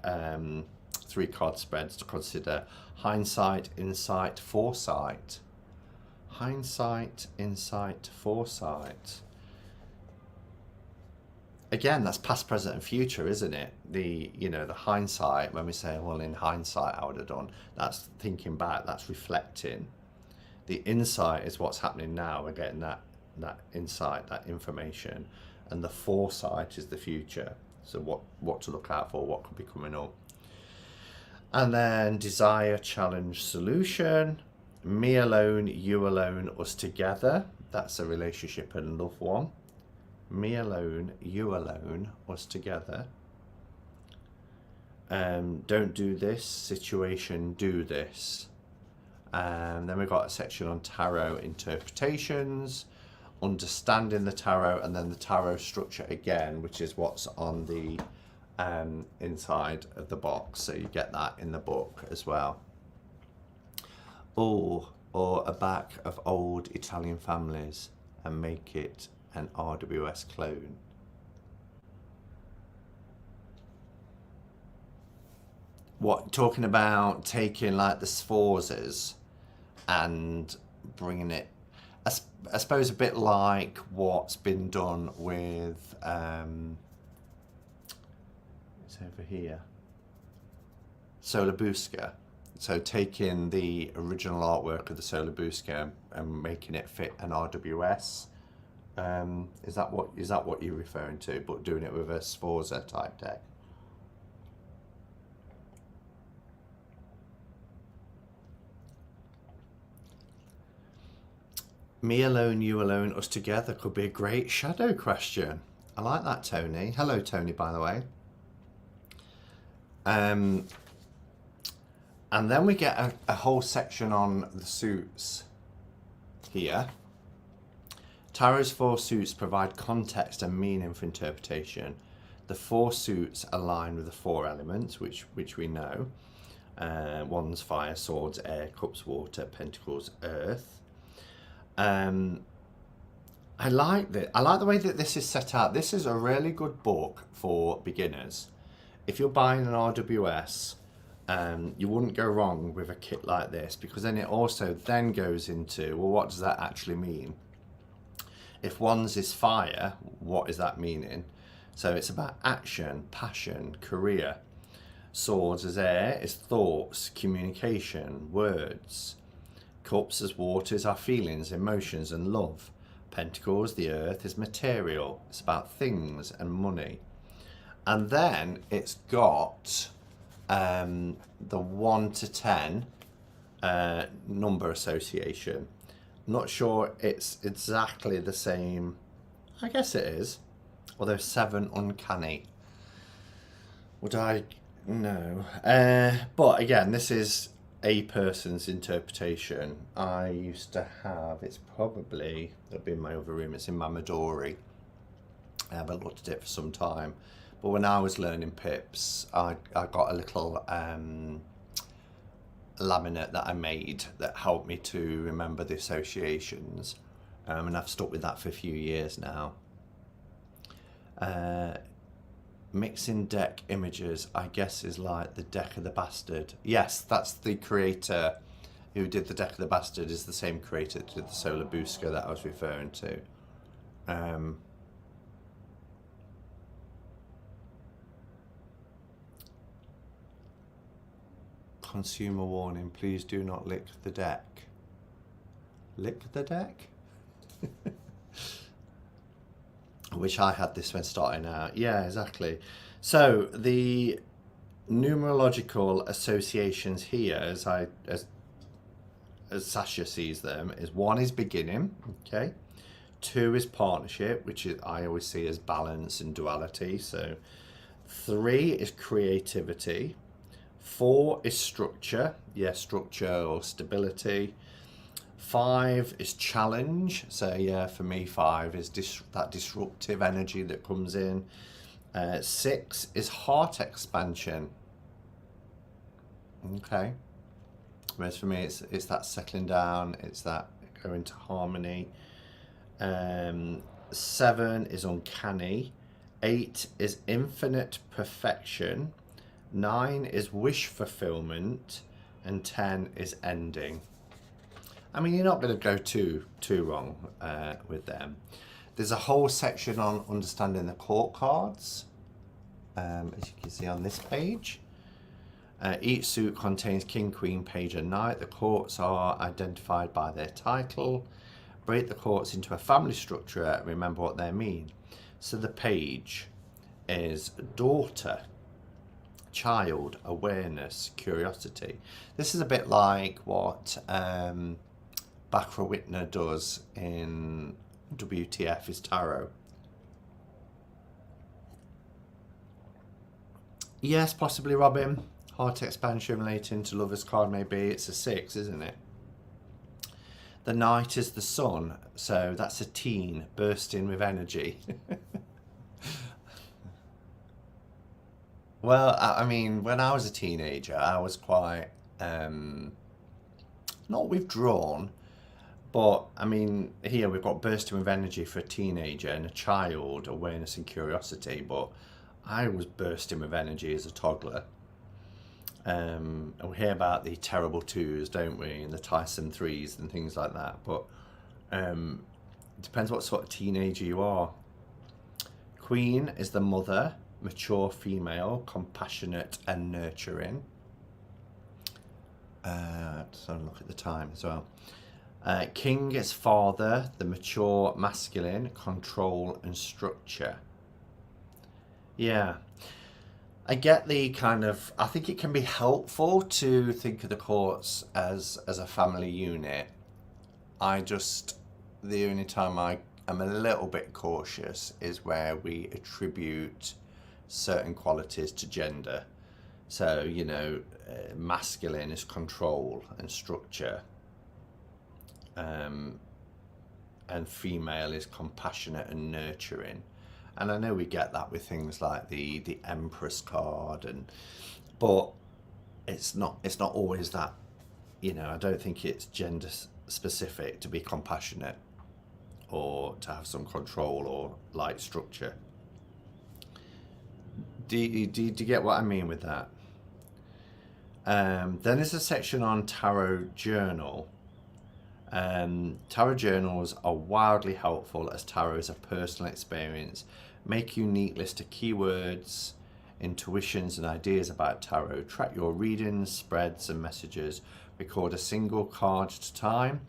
card spreads to consider: hindsight, insight, foresight. Hindsight, insight, foresight. Again, that's past, present and future, isn't it? The hindsight, when we say, well, in hindsight I would have done, that's thinking back, that's reflecting. The insight is what's happening now. We're getting that insight, that information. And the foresight is the future. So what to look out for, what could be coming up. And then desire, challenge, solution. Me alone, you alone, us together. That's a relationship and love one. Me alone, you alone, us together. Don't do this, situation, do this. And then we've got a section on tarot interpretations, understanding the tarot, and then the tarot structure again, which is what's on the inside of the box. So you get that in the book as well. Or a back of old Italian families and make it an RWS clone. What, talking about taking like the Sforzas and bringing it, I suppose a bit like what's been done with, it's over here, Solar Busca. So taking the original artwork of the Solar Busca and making it fit an RWS. Is that what you're referring to? But doing it with a Sforza type deck. Me alone, you alone, us together could be a great shadow question. I like that, Tony. Hello, Tony, by the way. And then we get a whole section on the suits here. Tarot's 4 suits provide context and meaning for interpretation. The 4 suits align with the 4 elements, which we know. Wands, fire, swords, air, cups, water, pentacles, earth. I like the way that this is set out. This is a really good book for beginners. If you're buying an RWS, you wouldn't go wrong with a kit like this, because then it also then goes into, well, what does that actually mean? If wands is fire, what is that meaning? So it's about action, passion, career. Swords as air is thoughts, communication, words. Cups as water is our feelings, emotions and love. Pentacles, the earth, is material. It's about things and money. And then it's got the 1 to 10 number association. I'm not sure it's exactly the same. I guess it is. Although 7 uncanny. Would I? No. But again, this is a person's interpretation. I used to have, it's probably, it'll be in my other room, it's in my Midori. I haven't looked at it for some time. But when I was learning pips, I got a little laminate that I made that helped me to remember the associations. And I've stuck with that for a few years now. Mixing deck images, I guess, is like the Deck of the Bastard. Yes, that's the creator who did the Deck of the Bastard, is the same creator that did the Solar Busca that I was referring to. Consumer warning, please do not lick the deck. Lick the deck? I wish I had this when starting out. Yeah, exactly. So the numerological associations here, as Sasha sees them, is 1 is beginning, okay. 2 is partnership, which is, I always see as balance and duality. So 3 is creativity. 4 is structure. Yeah, structure or stability. 5 is challenge. So yeah, for me 5 is that disruptive energy that comes in. 6 is heart expansion. Okay. Whereas for me it's that settling down, it's that going to harmony. 7 is uncanny. 8 is infinite perfection. 9 is wish fulfillment. And 10 is ending. I mean, you're not going to go too wrong with them. There's a whole section on understanding the court cards, as you can see on this page. Each suit contains king, queen, page and knight. The courts are identified by their title. Break the courts into a family structure. Remember what they mean. So the page is daughter, child, awareness, curiosity. This is a bit like what Bacra Whitner does in WTF is tarot. Yes, possibly Robin. Heart expansion relating to lover's card maybe. It's a 6, isn't it? The knight is the sun, so that's a teen bursting with energy. Well, I mean, when I was a teenager, I was quite, not withdrawn, but I mean, here we've got bursting with energy for a teenager and a child, awareness and curiosity, but I was bursting with energy as a toddler. And we hear about the terrible 2s, don't we, and the Tyson 3s and things like that, but it depends what sort of teenager you are. Queen is the mother, mature female, compassionate and nurturing. So look at the time as well. King is father, the mature masculine, control and structure. Yeah. I get the kind of, I think it can be helpful to think of the courts as a family unit. The only time I am a little bit cautious is where we attribute certain qualities to gender. So, you know, masculine is control and structure. And female is compassionate and nurturing. And I know we get that with things like the Empress card, but it's not always that, you know, I don't think it's gender specific to be compassionate or to have some control or light structure. Do you get what I mean with that? Then there's a section on tarot journal. Tarot journals are wildly helpful as tarot is a personal experience. Make a unique list of keywords, intuitions and ideas about tarot. Track your readings, spreads and messages. Record a single card at a time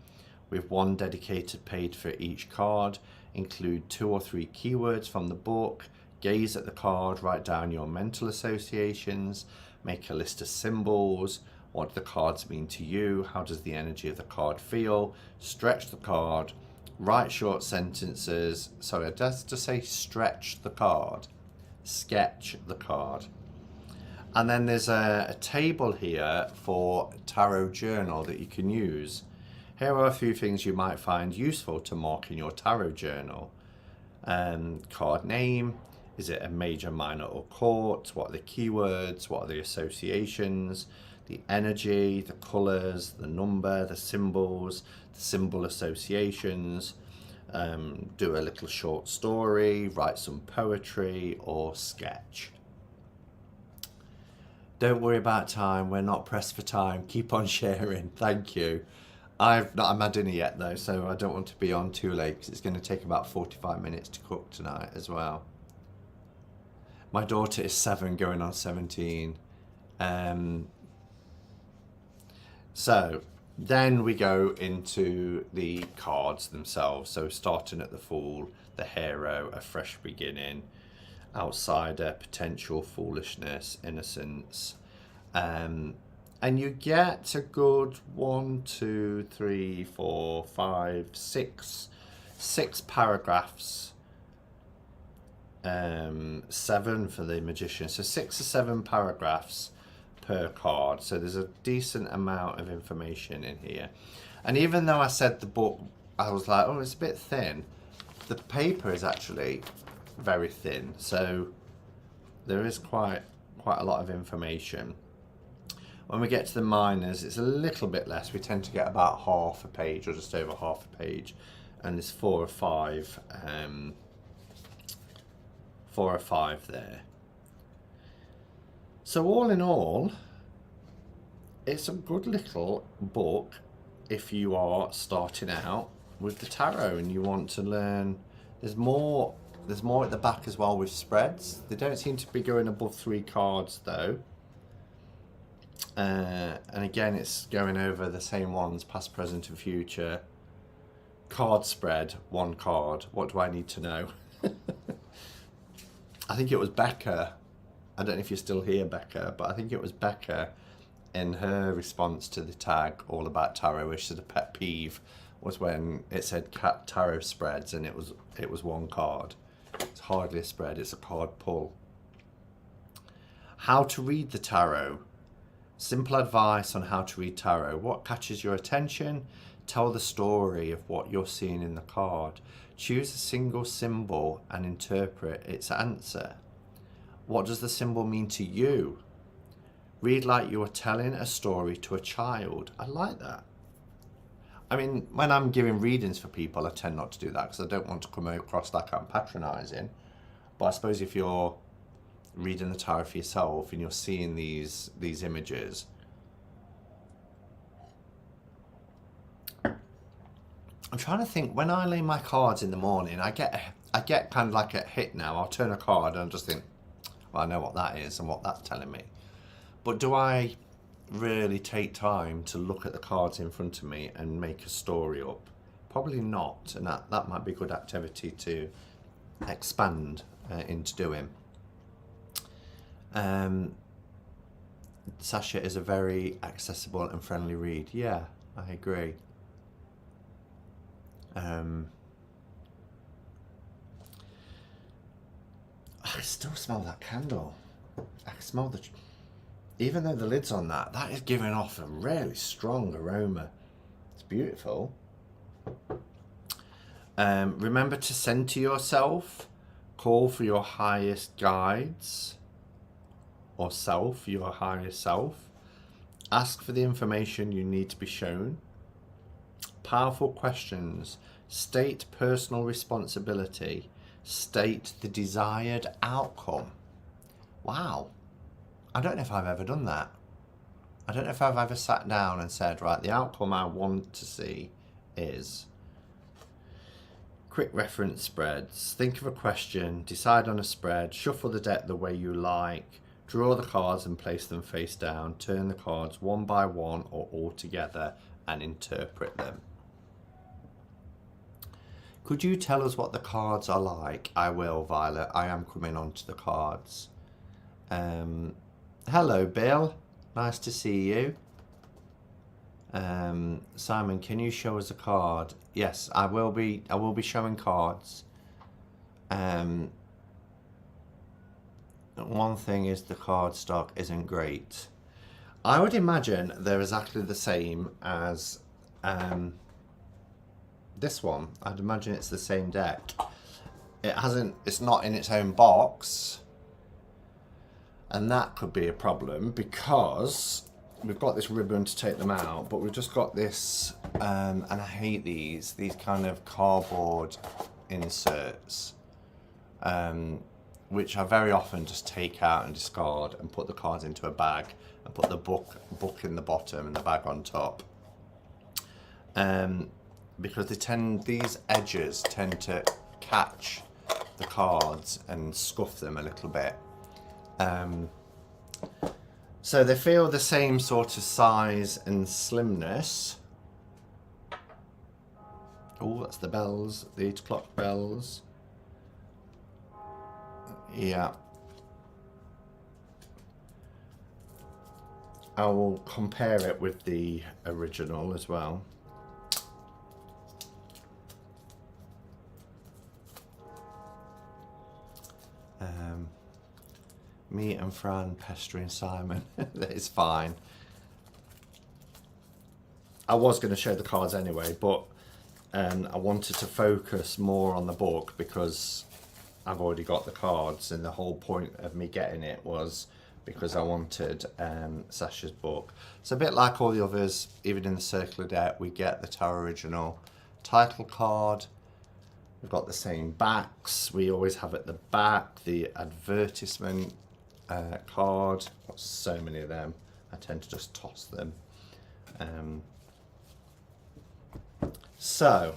with one dedicated page for each card. Include 2 or 3 keywords from the book. Gaze at the card, write down your mental associations. Make a list of symbols. What do the cards mean to you? How does the energy of the card feel? Stretch the card. Write short sentences. Sorry, that's to say stretch the card. Sketch the card. And then there's a table here for tarot journal that you can use. Here are a few things you might find useful to mark in your tarot journal. Card name. Is it a major, minor or court? What are the keywords? What are the associations? The energy, the colours, the number, the symbols, the symbol associations. Do a little short story, write some poetry or sketch. Don't worry about time, we're not pressed for time. Keep on sharing, thank you. I've not had my dinner yet though, so I don't want to be on too late because it's going to take about 45 minutes to cook tonight as well. My daughter is 7 going on 17. So then we go into the cards themselves. So starting at the Fool, the Hero, a fresh beginning, Outsider, potential, foolishness, innocence. And you get a good 6 paragraphs 7 for the magician. So 6 or 7 paragraphs per card. So there's a decent amount of information in here. And even though I said the book, I was like, oh, it's a bit thin. The paper is actually very thin. So there is quite a lot of information. When we get to the minors, it's a little bit less. We tend to get about half a page or just over half a page. And there's 4 or 5 there. So all in all, it's a good little book if you are starting out with the tarot and you want to learn. There's more at the back as well with spreads. They don't seem to be going above 3 cards though. And again, it's going over the same ones, past, present and future. Card spread, 1 card. What do I need to know? I think it was Becca. I don't know if you're still here, Becca, but I think it was Becca in her response to the tag all about tarot, which is a pet peeve, was when it said tarot spreads and it was 1 card. It's hardly a spread, it's a card pull. How to read the tarot. Simple advice on how to read tarot. What catches your attention? Tell the story of what you're seeing in the card. Choose a single symbol and interpret its answer. What does the symbol mean to you? Read like you are telling a story to a child. I like that. I mean, when I'm giving readings for people, I tend not to do that because I don't want to come across like I'm patronising. But I suppose if you're reading the tarot for yourself and you're seeing these images, I'm trying to think, when I lay my cards in the morning, I get kind of like a hit now. I'll turn a card and I'll just think, well, I know what that is and what that's telling me. But do I really take time to look at the cards in front of me and make a story up? Probably not, and that might be a good activity to expand into doing. Sasha is a very accessible and friendly read. Yeah, I agree. I still smell that candle. I can smell even though the lid's on that is giving off a really strong aroma. It's beautiful. Remember to center yourself. Call for your highest guides or self, your higher self. Ask for the information you need to be shown. Powerful questions. State personal responsibility. State the desired outcome. Wow. I don't know if I've ever done that. I don't know if I've ever sat down and said, right, the outcome I want to see is... Quick reference spreads. Think of a question, decide on a spread, shuffle the deck the way you like, draw the cards and place them face down, turn the cards one by one or all together and interpret them. Could you tell us what the cards are like? I will, Violet. I am coming on to the cards. Hello, Bill. Nice to see you. Simon, can you show us a card? Yes, I will be showing cards. One thing is the card stock isn't great. I would imagine they're exactly the same as this one. I'd imagine it's the same deck. It's not in its own box. And that could be a problem because we've got this ribbon to take them out, but we've just got this, and I hate these kind of cardboard inserts, which I very often just take out and discard and put the cards into a bag and put the book in the bottom and the bag on top. Because these edges tend to catch the cards and scuff them a little bit. So they feel the same sort of size and slimness. Oh, that's the bells, the 8 o'clock bells. Yeah. I will compare it with the original as well. Me and Fran pestering Simon. It's fine. I was going to show the cards anyway, but I wanted to focus more on the book because I've already got the cards, and the whole point of me getting it was because I wanted Sasha's book. It's a bit like all the others, even in the circular deck, we get the Tarot Original title card. We've got the same backs. We always have at the back the advertisement card. Got so many of them. I tend to just toss them. So,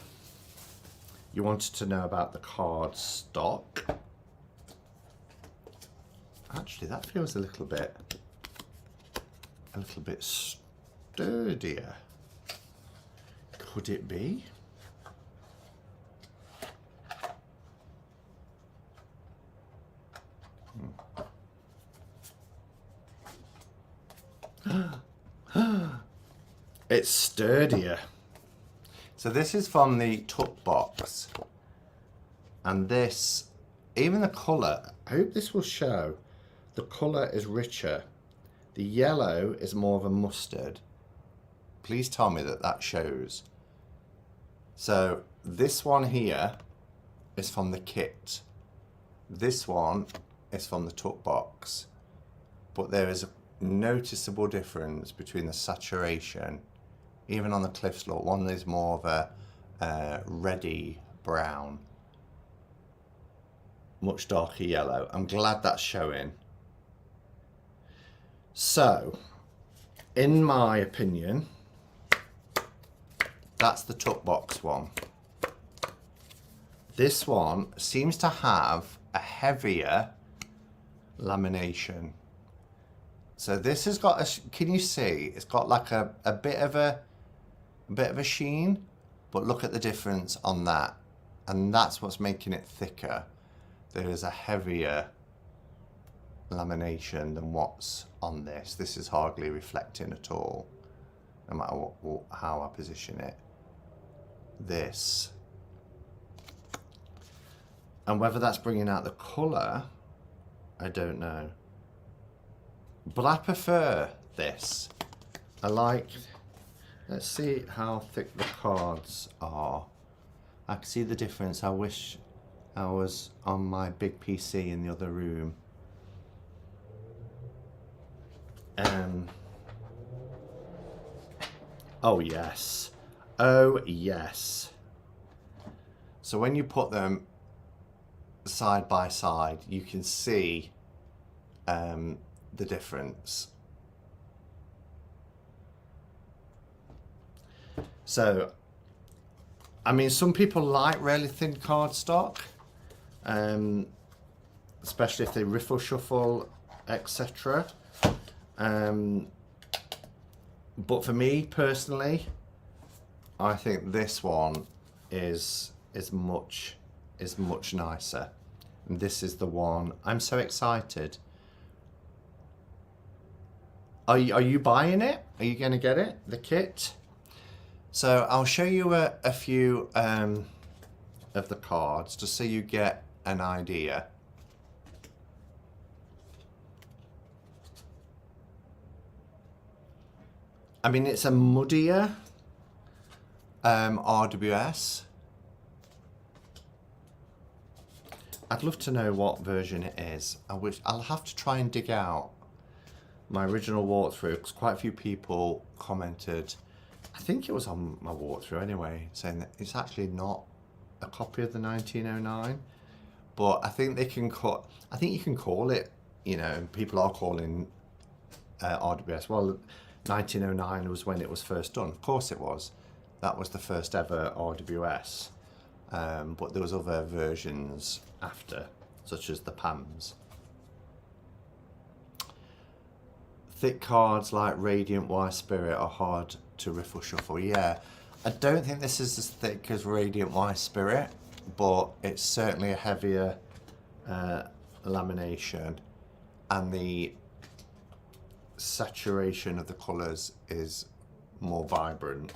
you wanted to know about the card stock. Actually, that feels a little bit sturdier. Could it be? It's sturdier. So this is from the tuck box, and this, even the colour, I hope this will show, the colour is richer. The yellow is more of a mustard. Please tell me that that shows. So this one here is from the kit. This one is from the tuck box, but there is a noticeable difference between the saturation. Even on the Cliff's Look, one is more of a reddy brown, much darker yellow. I'm glad that's showing. So, in my opinion, that's the tuck box one. This one seems to have a heavier lamination. So this has got a, can you see? It's got like a bit of a sheen, but look at the difference on that, and that's what's making it thicker. There is a heavier lamination than what's on this. This is hardly reflecting at all, no matter how I position it. This, and whether that's bringing out the colour, I don't know, but I prefer this. I like. Let's see how thick the cards are. I can see the difference. I wish I was on my big PC in the other room. Oh yes. Oh yes. So when you put them side by side, you can see the difference. So, I mean, some people like really thin cardstock, especially if they riffle shuffle, etc. But for me personally, I think this one is much nicer. And this is the one. I'm so excited. Are you buying it? Are you going to get it? The kit? So I'll show you a few of the cards just so you get an idea. I mean, it's a muddier RWS. I'd love to know what version it is. I'll have to try and dig out my original walkthrough, because quite a few people commented, I think it was on my walkthrough anyway, saying that it's actually not a copy of the 1909, but I think they can call, I think you can call it, you know, people are calling RWS. Well, 1909 was when it was first done. Of course it was. That was the first ever RWS. But there was other versions after, such as the PAMs. Thick cards like Radiant Wise Spirit are hard to riffle shuffle. Yeah, I don't think this is as thick as Radiant Wise Spirit, but it's certainly a heavier lamination, and the saturation of the colours is more vibrant.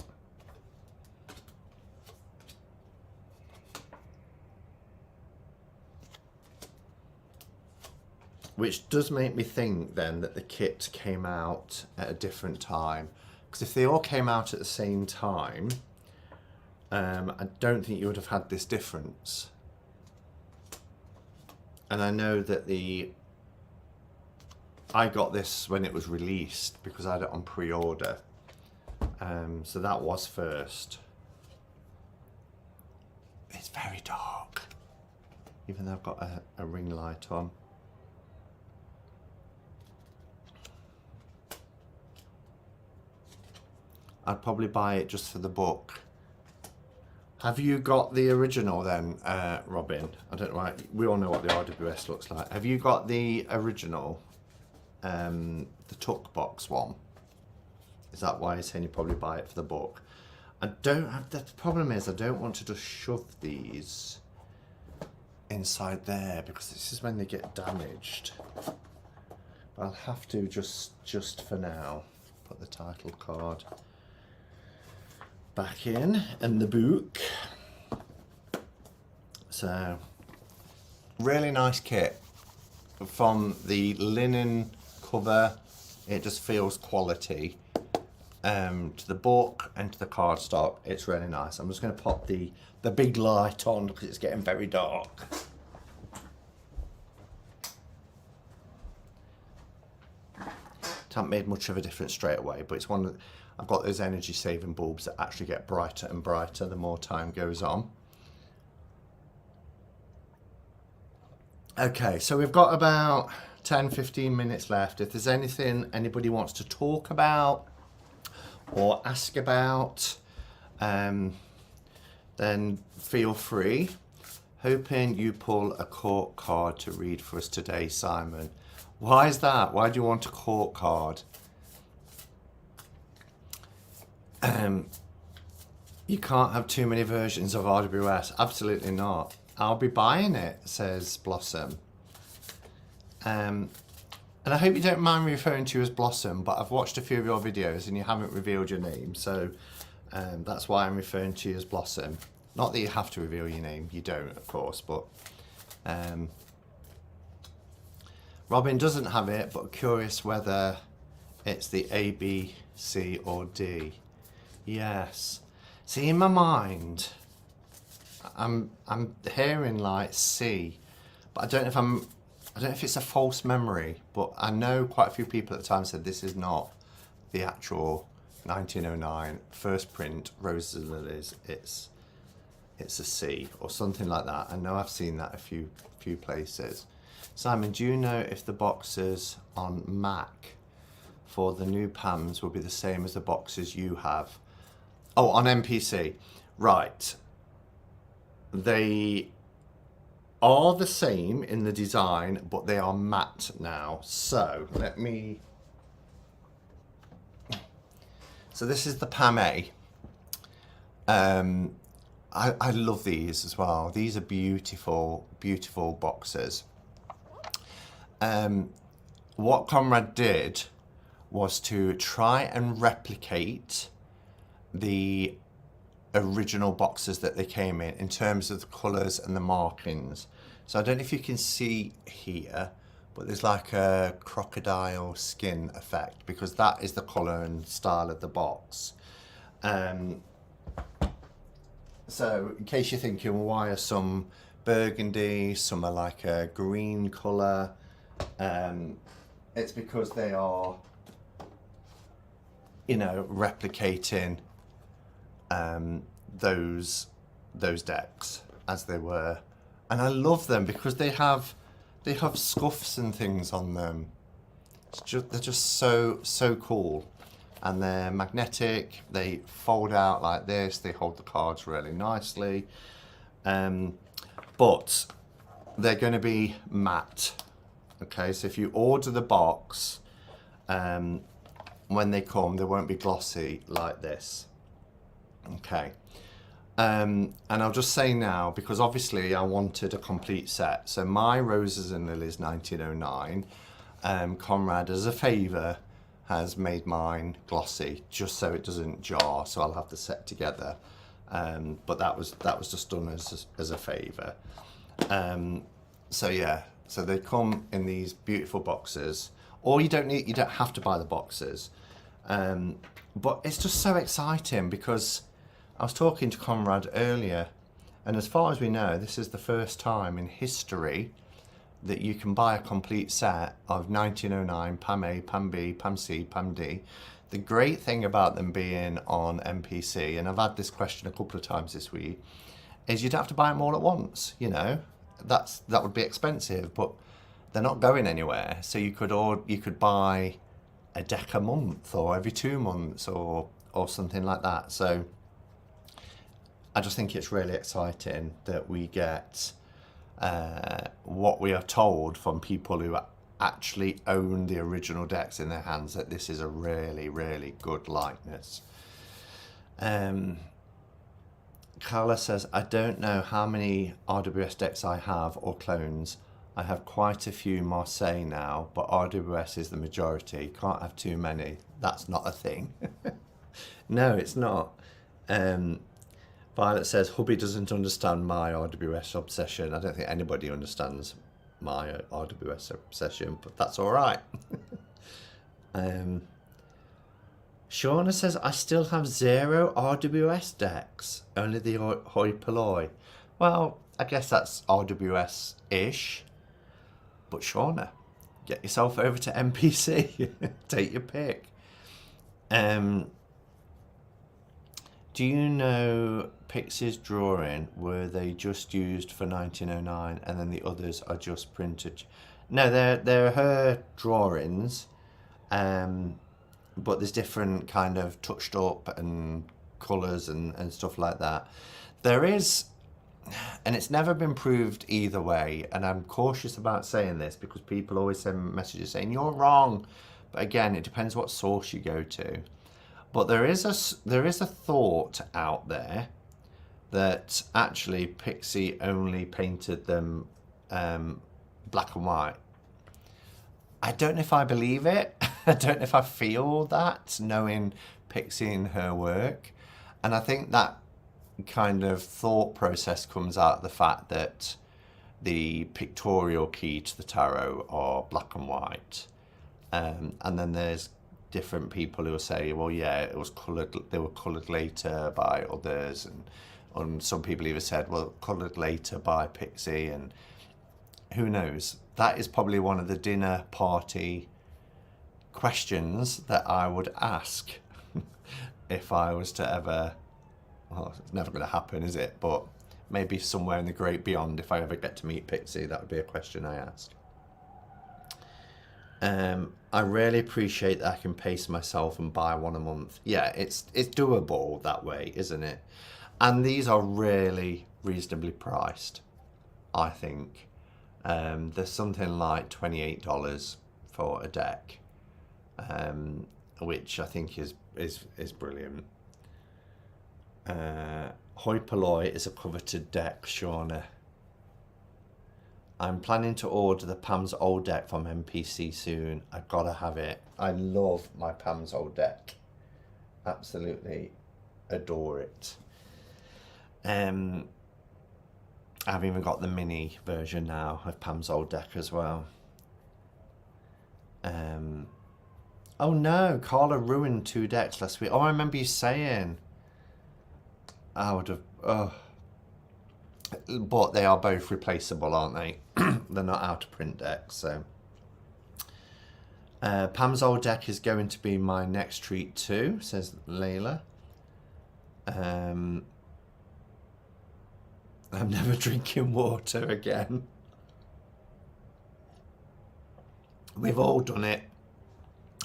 which does make me think then that the kit came out at a different time. Because if they all came out at the same time, I don't think you would have had this difference. And I know that I got this when it was released because I had it on pre-order. So that was first. It's very dark, even though I've got a ring light on. I'd probably buy it just for the book. Have you got the original then, Robin? I don't know, we all know what the RWS looks like. Have you got the original, the tuck box one? Is that why you're saying you probably buy it for the book? I don't have, the problem is I don't want to just shove these inside there because this is when they get damaged. But I'll have to just for now put the title card back in and the book. So really nice kit. From the linen cover, it just feels quality. To the book and to the cardstock, it's really nice. I'm just going to pop the big light on because it's getting very dark. It hasn't made much of a difference straight away, but it's one that I've got those energy saving bulbs that actually get brighter and brighter the more time goes on. Okay, so we've got about 10-15 minutes left. If there's anything anybody wants to talk about or ask about, then feel free. Hoping you pull a court card to read for us today, Simon. Why is that? Why do you want a court card? You can't have too many versions of RWS. Absolutely not. I'll be buying it, says Blossom. And I hope you don't mind me referring to you as Blossom, but I've watched a few of your videos and you haven't revealed your name, so that's why I'm referring to you as Blossom. Not that you have to reveal your name, you don't, of course, but Robin doesn't have it, but curious whether it's the A, B, C or D. Yes. See, in my mind, I'm hearing like C, but I don't know if it's a false memory, but I know quite a few people at the time said this is not the actual 1909 first print Roses and Lilies. It's a C or something like that. I know I've seen that a few places. Simon, do you know if the boxes on Mac for the new Pams will be the same as the boxes you have? Oh, on MPC, right. They are the same in the design, but they are matte now. So let me. So this is the Pam A. I love these as well. These are beautiful, beautiful boxes. What Conrad did was to try and replicate the original boxes that they came in terms of the colours and the markings. So I don't know if you can see here, but there's like a crocodile skin effect because that is the colour and style of the box. So in case you're thinking, well, why are some burgundy, some are like a green colour, it's because they are, you know, replicating those decks as they were, and I love them because they have scuffs and things on them. They're just so cool, and they're magnetic. They fold out like this. They hold the cards really nicely, but they're going to be matte. Okay, so if you order the box, when they come, they won't be glossy like this. Okay, and I'll just say now, because obviously I wanted a complete set. So my Roses and Lilies 1909, Conrad, as a favour, has made mine glossy, just so it doesn't jar. So I'll have the set together. But that was just done as a favour. So yeah, So they come in these beautiful boxes, or you don't have to buy the boxes. But it's just so exciting because I was talking to Conrad earlier, and as far as we know, this is the first time in history that you can buy a complete set of 1909 Pam A, Pam B, Pam C, Pam D. The great thing about them being on MPC, and I've had this question a couple of times this week, is you'd have to buy them all at once. You know, that would be expensive, but they're not going anywhere. So you could buy a deck a month or every 2 months or something like that. So I just think it's really exciting that we get what we are told from people who actually own the original decks in their hands, that this is a really, really good likeness. Carla says, I don't know how many RWS decks I have or clones. I have quite a few Marseille now, but RWS is the majority. Can't have too many. That's not a thing. No, it's not. Violet says, hubby doesn't understand my RWS obsession. I don't think anybody understands my RWS obsession, but that's all right. Shauna says, I still have 0 RWS decks, only the hoi polloi. Well, I guess that's RWS-ish. But Shauna, get yourself over to MPC. Take your pick. Do you know Pixie's drawing, were they just used for 1909 and then the others are just printed? No, they're her drawings, but there's different kind of touched up and colours and stuff like that. There is, and it's never been proved either way, and I'm cautious about saying this because people always send messages saying you're wrong, but again, it depends what source you go to. But there is a thought out there that actually Pixie only painted them black and white. I don't know if I believe it. I don't know if I feel that, knowing Pixie and her work. And I think that kind of thought process comes out of the fact that the pictorial key to the tarot are black and white. And then there's different people who will say, well, yeah, it was coloured. They were coloured later by others, and some people even said, well, coloured later by Pixie, and who knows? That is probably one of the dinner party questions that I would ask if I was to ever. Well, it's never going to happen, is it? But maybe somewhere in the great beyond, if I ever get to meet Pixie, that would be a question I ask. I really appreciate that I can pace myself and buy one a month. Yeah, it's doable that way, isn't it? And these are really reasonably priced, I think. There's something like $28 for a deck, which I think is brilliant. Hoi polloi is a coveted deck, Shauna. I'm planning to order the Pam's Old deck from MPC soon. I've got to have it. I love my Pam's Old deck. Absolutely adore it. I've even got the mini version now of Pam's Old deck as well. Oh no, Carla ruined 2 decks last week. Oh, I remember you saying. I would have... Oh. But they are both replaceable, aren't they? They're not out of print decks, so. Pam's Old deck is going to be my next treat too, says Layla. I'm never drinking water again. We've all done it.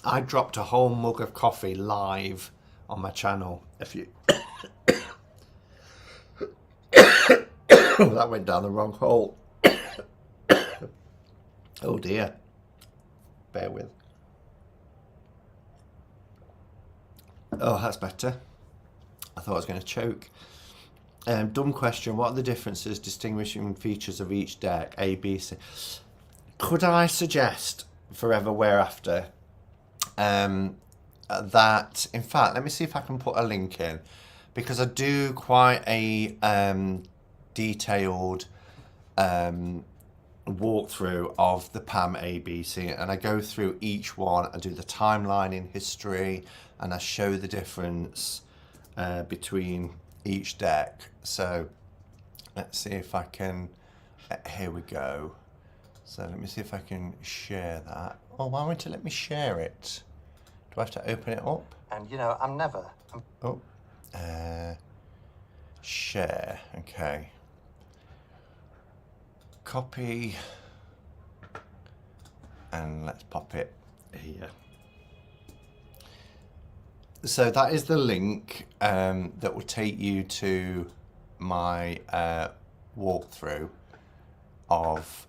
I dropped a whole mug of coffee live on my channel. If you... That went down the wrong hole. Oh dear. Bear with. Oh, that's better. I thought I was going to choke. Dumb question. What are the differences, distinguishing features of each deck? A, B, C. Could I suggest, forever whereafter, that, in fact, let me see if I can put a link in, because I do quite a detailed walkthrough of the PAM ABC, and I go through each one. I do the timeline in history, and I show the difference between each deck. So let's see if I can. Here we go. So let me see if I can share that. Oh, why won't it let me share it? Do I have to open it up? And you know, Oh, share. Okay. Copy. And let's pop it here. So that is the link that will take you to my walkthrough of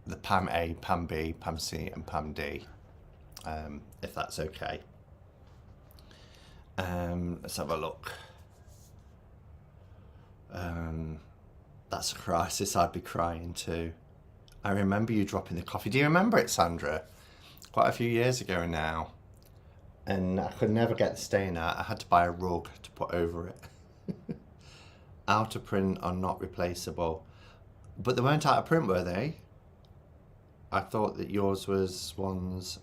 the PAM A, PAM B, PAM C and PAM D, if that's okay. Let's have a look. That's a crisis I'd be crying too. I remember you dropping the coffee. Do you remember it, Sandra? Quite a few years ago now. And I could never get the stain out. I had to buy a rug to put over it. Out of print or not replaceable. But they weren't out of print, were they? I thought that yours was ones.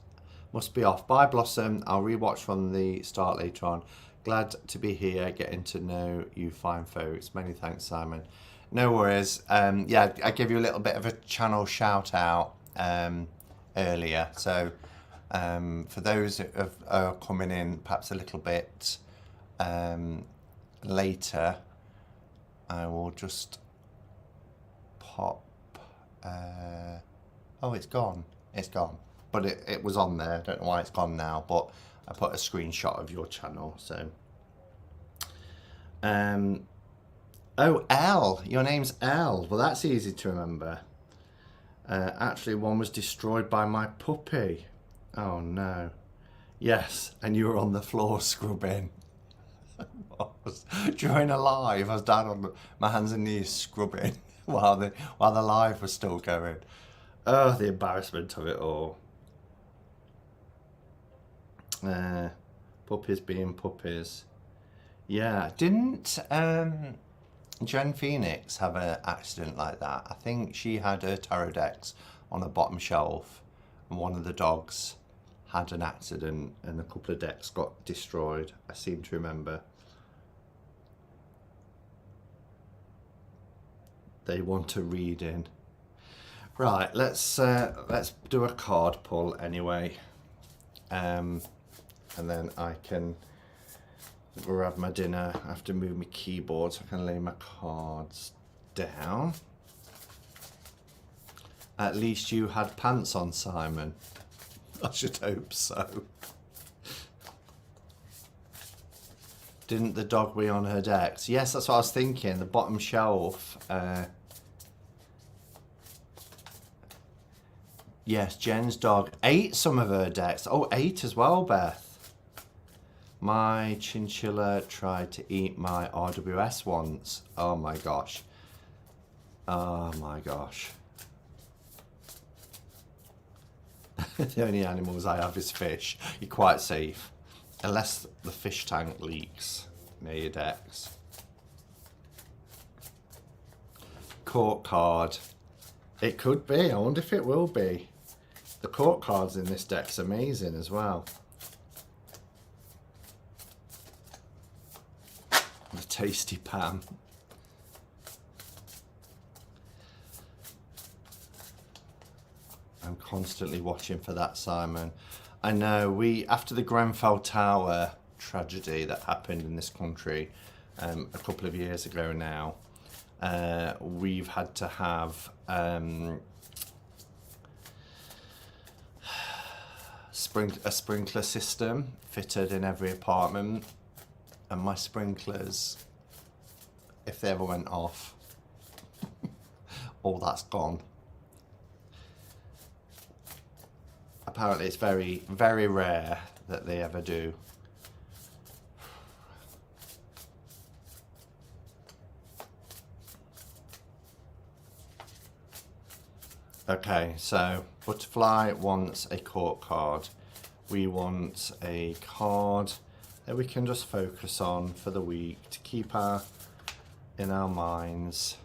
Must be off. Bye, Blossom. I'll rewatch from the start later on. Glad to be here, getting to know you fine folks. Many thanks, Simon. No worries. Yeah, I gave you a little bit of a channel shout out earlier. So for those that are coming in perhaps a little bit later, I will just pop. Oh, it's gone. It's gone. But it was on there. I don't know why it's gone now, but I put a screenshot of your channel. So, oh, L. Your name's L. Well, that's easy to remember. Actually, one was destroyed by my puppy. Oh no. Yes, and you were on the floor scrubbing. During a live, I was down on my hands and knees scrubbing while the live was still going. Oh, the embarrassment of it all. Puppies being puppies. Yeah, didn't Jen Phoenix have an accident like that? I think she had her tarot decks on a bottom shelf, and one of the dogs had an accident and a couple of decks got destroyed. I seem to remember. They want a reading. Right, let's do a card pull anyway. And then I can grab my dinner. I have to move my keyboard so I can lay my cards down. At least you had pants on, Simon. I should hope so. Didn't the dog wee on her decks? Yes, that's what I was thinking. The bottom shelf. Yes, Jen's dog ate some of her decks. Oh, ate as well, Beth. My chinchilla tried to eat my RWS once. Oh my gosh. Oh my gosh. The only animals I have is fish. You're quite safe. Unless the fish tank leaks near your decks. Court card. It could be. I wonder if it will be. The court cards in this deck's amazing as well. The tasty Pam. I'm constantly watching for that, Simon. I know, after the Grenfell Tower tragedy that happened in this country a couple of years ago now, we've had to have a sprinkler system fitted in every apartment, and my sprinklers, if they ever went off, all that's gone. Apparently it's very, very rare that they ever do. Okay, so Butterfly wants a court card. We want a card that we can just focus on for the week to keep in our minds.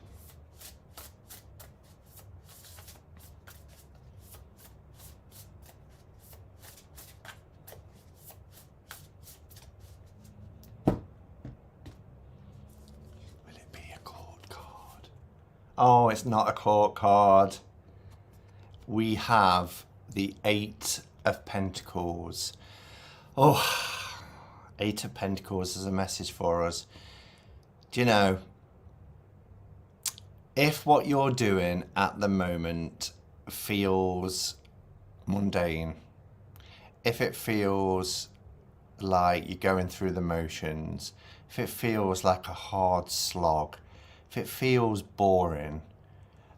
Oh, it's not a court card. We have the Eight of Pentacles. Oh, Eight of Pentacles is a message for us. Do you know, if what you're doing at the moment feels mundane, if it feels like you're going through the motions, if it feels like a hard slog, if it feels boring,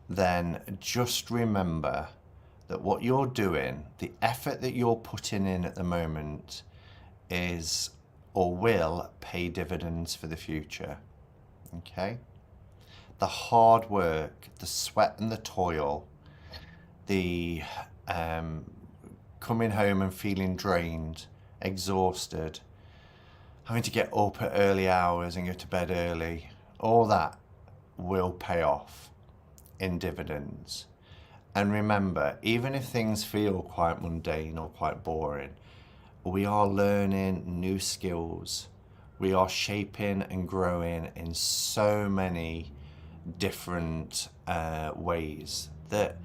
then just remember that what you're doing, the effort that you're putting in at the moment is or will pay dividends for the future. Okay? The hard work, the sweat and the toil, the coming home and feeling drained, exhausted, having to get up at early hours and go to bed early, all that will pay off in dividends. And remember, even if things feel quite mundane or quite boring, we are learning new skills. We are shaping and growing in so many different ways that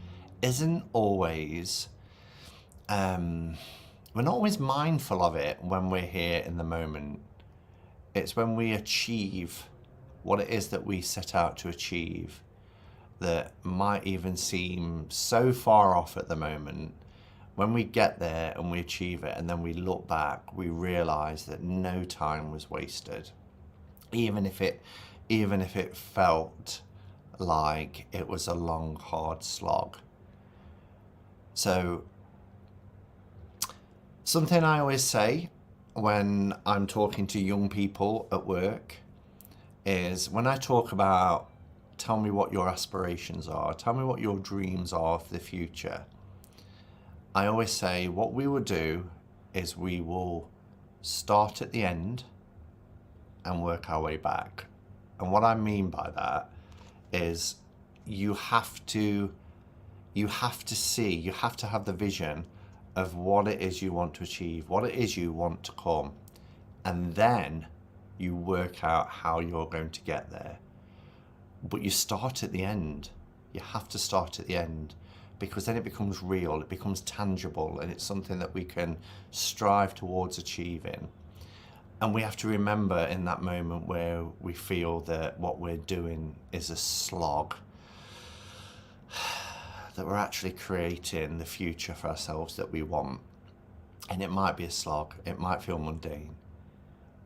isn't always we're not always mindful of it when we're here in the moment. It's when we achieve what it is that we set out to achieve that might even seem so far off at the moment. When we get there and we achieve it and then we look back, we realize that no time was wasted, even if it felt like it was a long, hard slog. So something I always say when I'm talking to young people at work is, when I talk about, tell me what your aspirations are, tell me what your dreams are for the future, I always say what we will do is we will start at the end and work our way back. And what I mean by that is you have to see, you have to have the vision of what it is you want to achieve, what it is you want to come, and then you work out how you're going to get there. But you start at the end. You have to start at the end, because then it becomes real, it becomes tangible, and it's something that we can strive towards achieving. And we have to remember in that moment where we feel that what we're doing is a slog, that we're actually creating the future for ourselves that we want. And it might be a slog, it might feel mundane,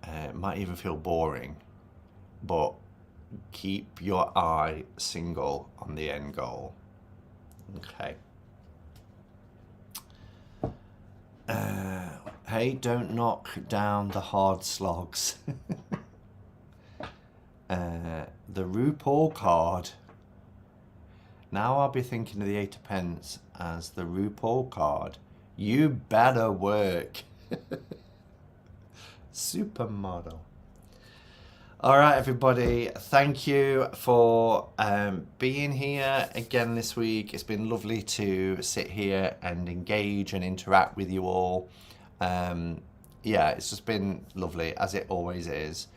it might even feel boring, but keep your eye single on the end goal. Okay. Hey, don't knock down the hard slogs. The RuPaul card. Now I'll be thinking of the Eight of Pence as the RuPaul card. You better work. Supermodel. All right, everybody. Thank you for being here again this week. It's been lovely to sit here and engage and interact with you all. Yeah, it's just been lovely, as it always is.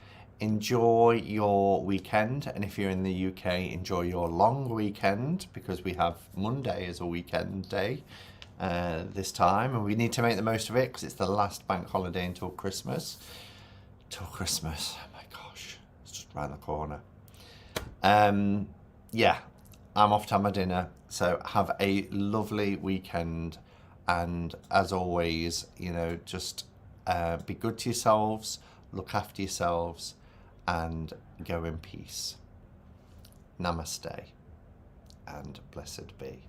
Enjoy your weekend, and if you're in the UK, enjoy your long weekend, because we have Monday as a weekend day this time, and we need to make the most of it because it's the last bank holiday until Christmas. Till Christmas, oh my gosh, it's just around the corner. Yeah, I'm off to have my dinner, so have a lovely weekend, and as always, you know, just be good to yourselves, look after yourselves, and go in peace. Namaste, and blessed be.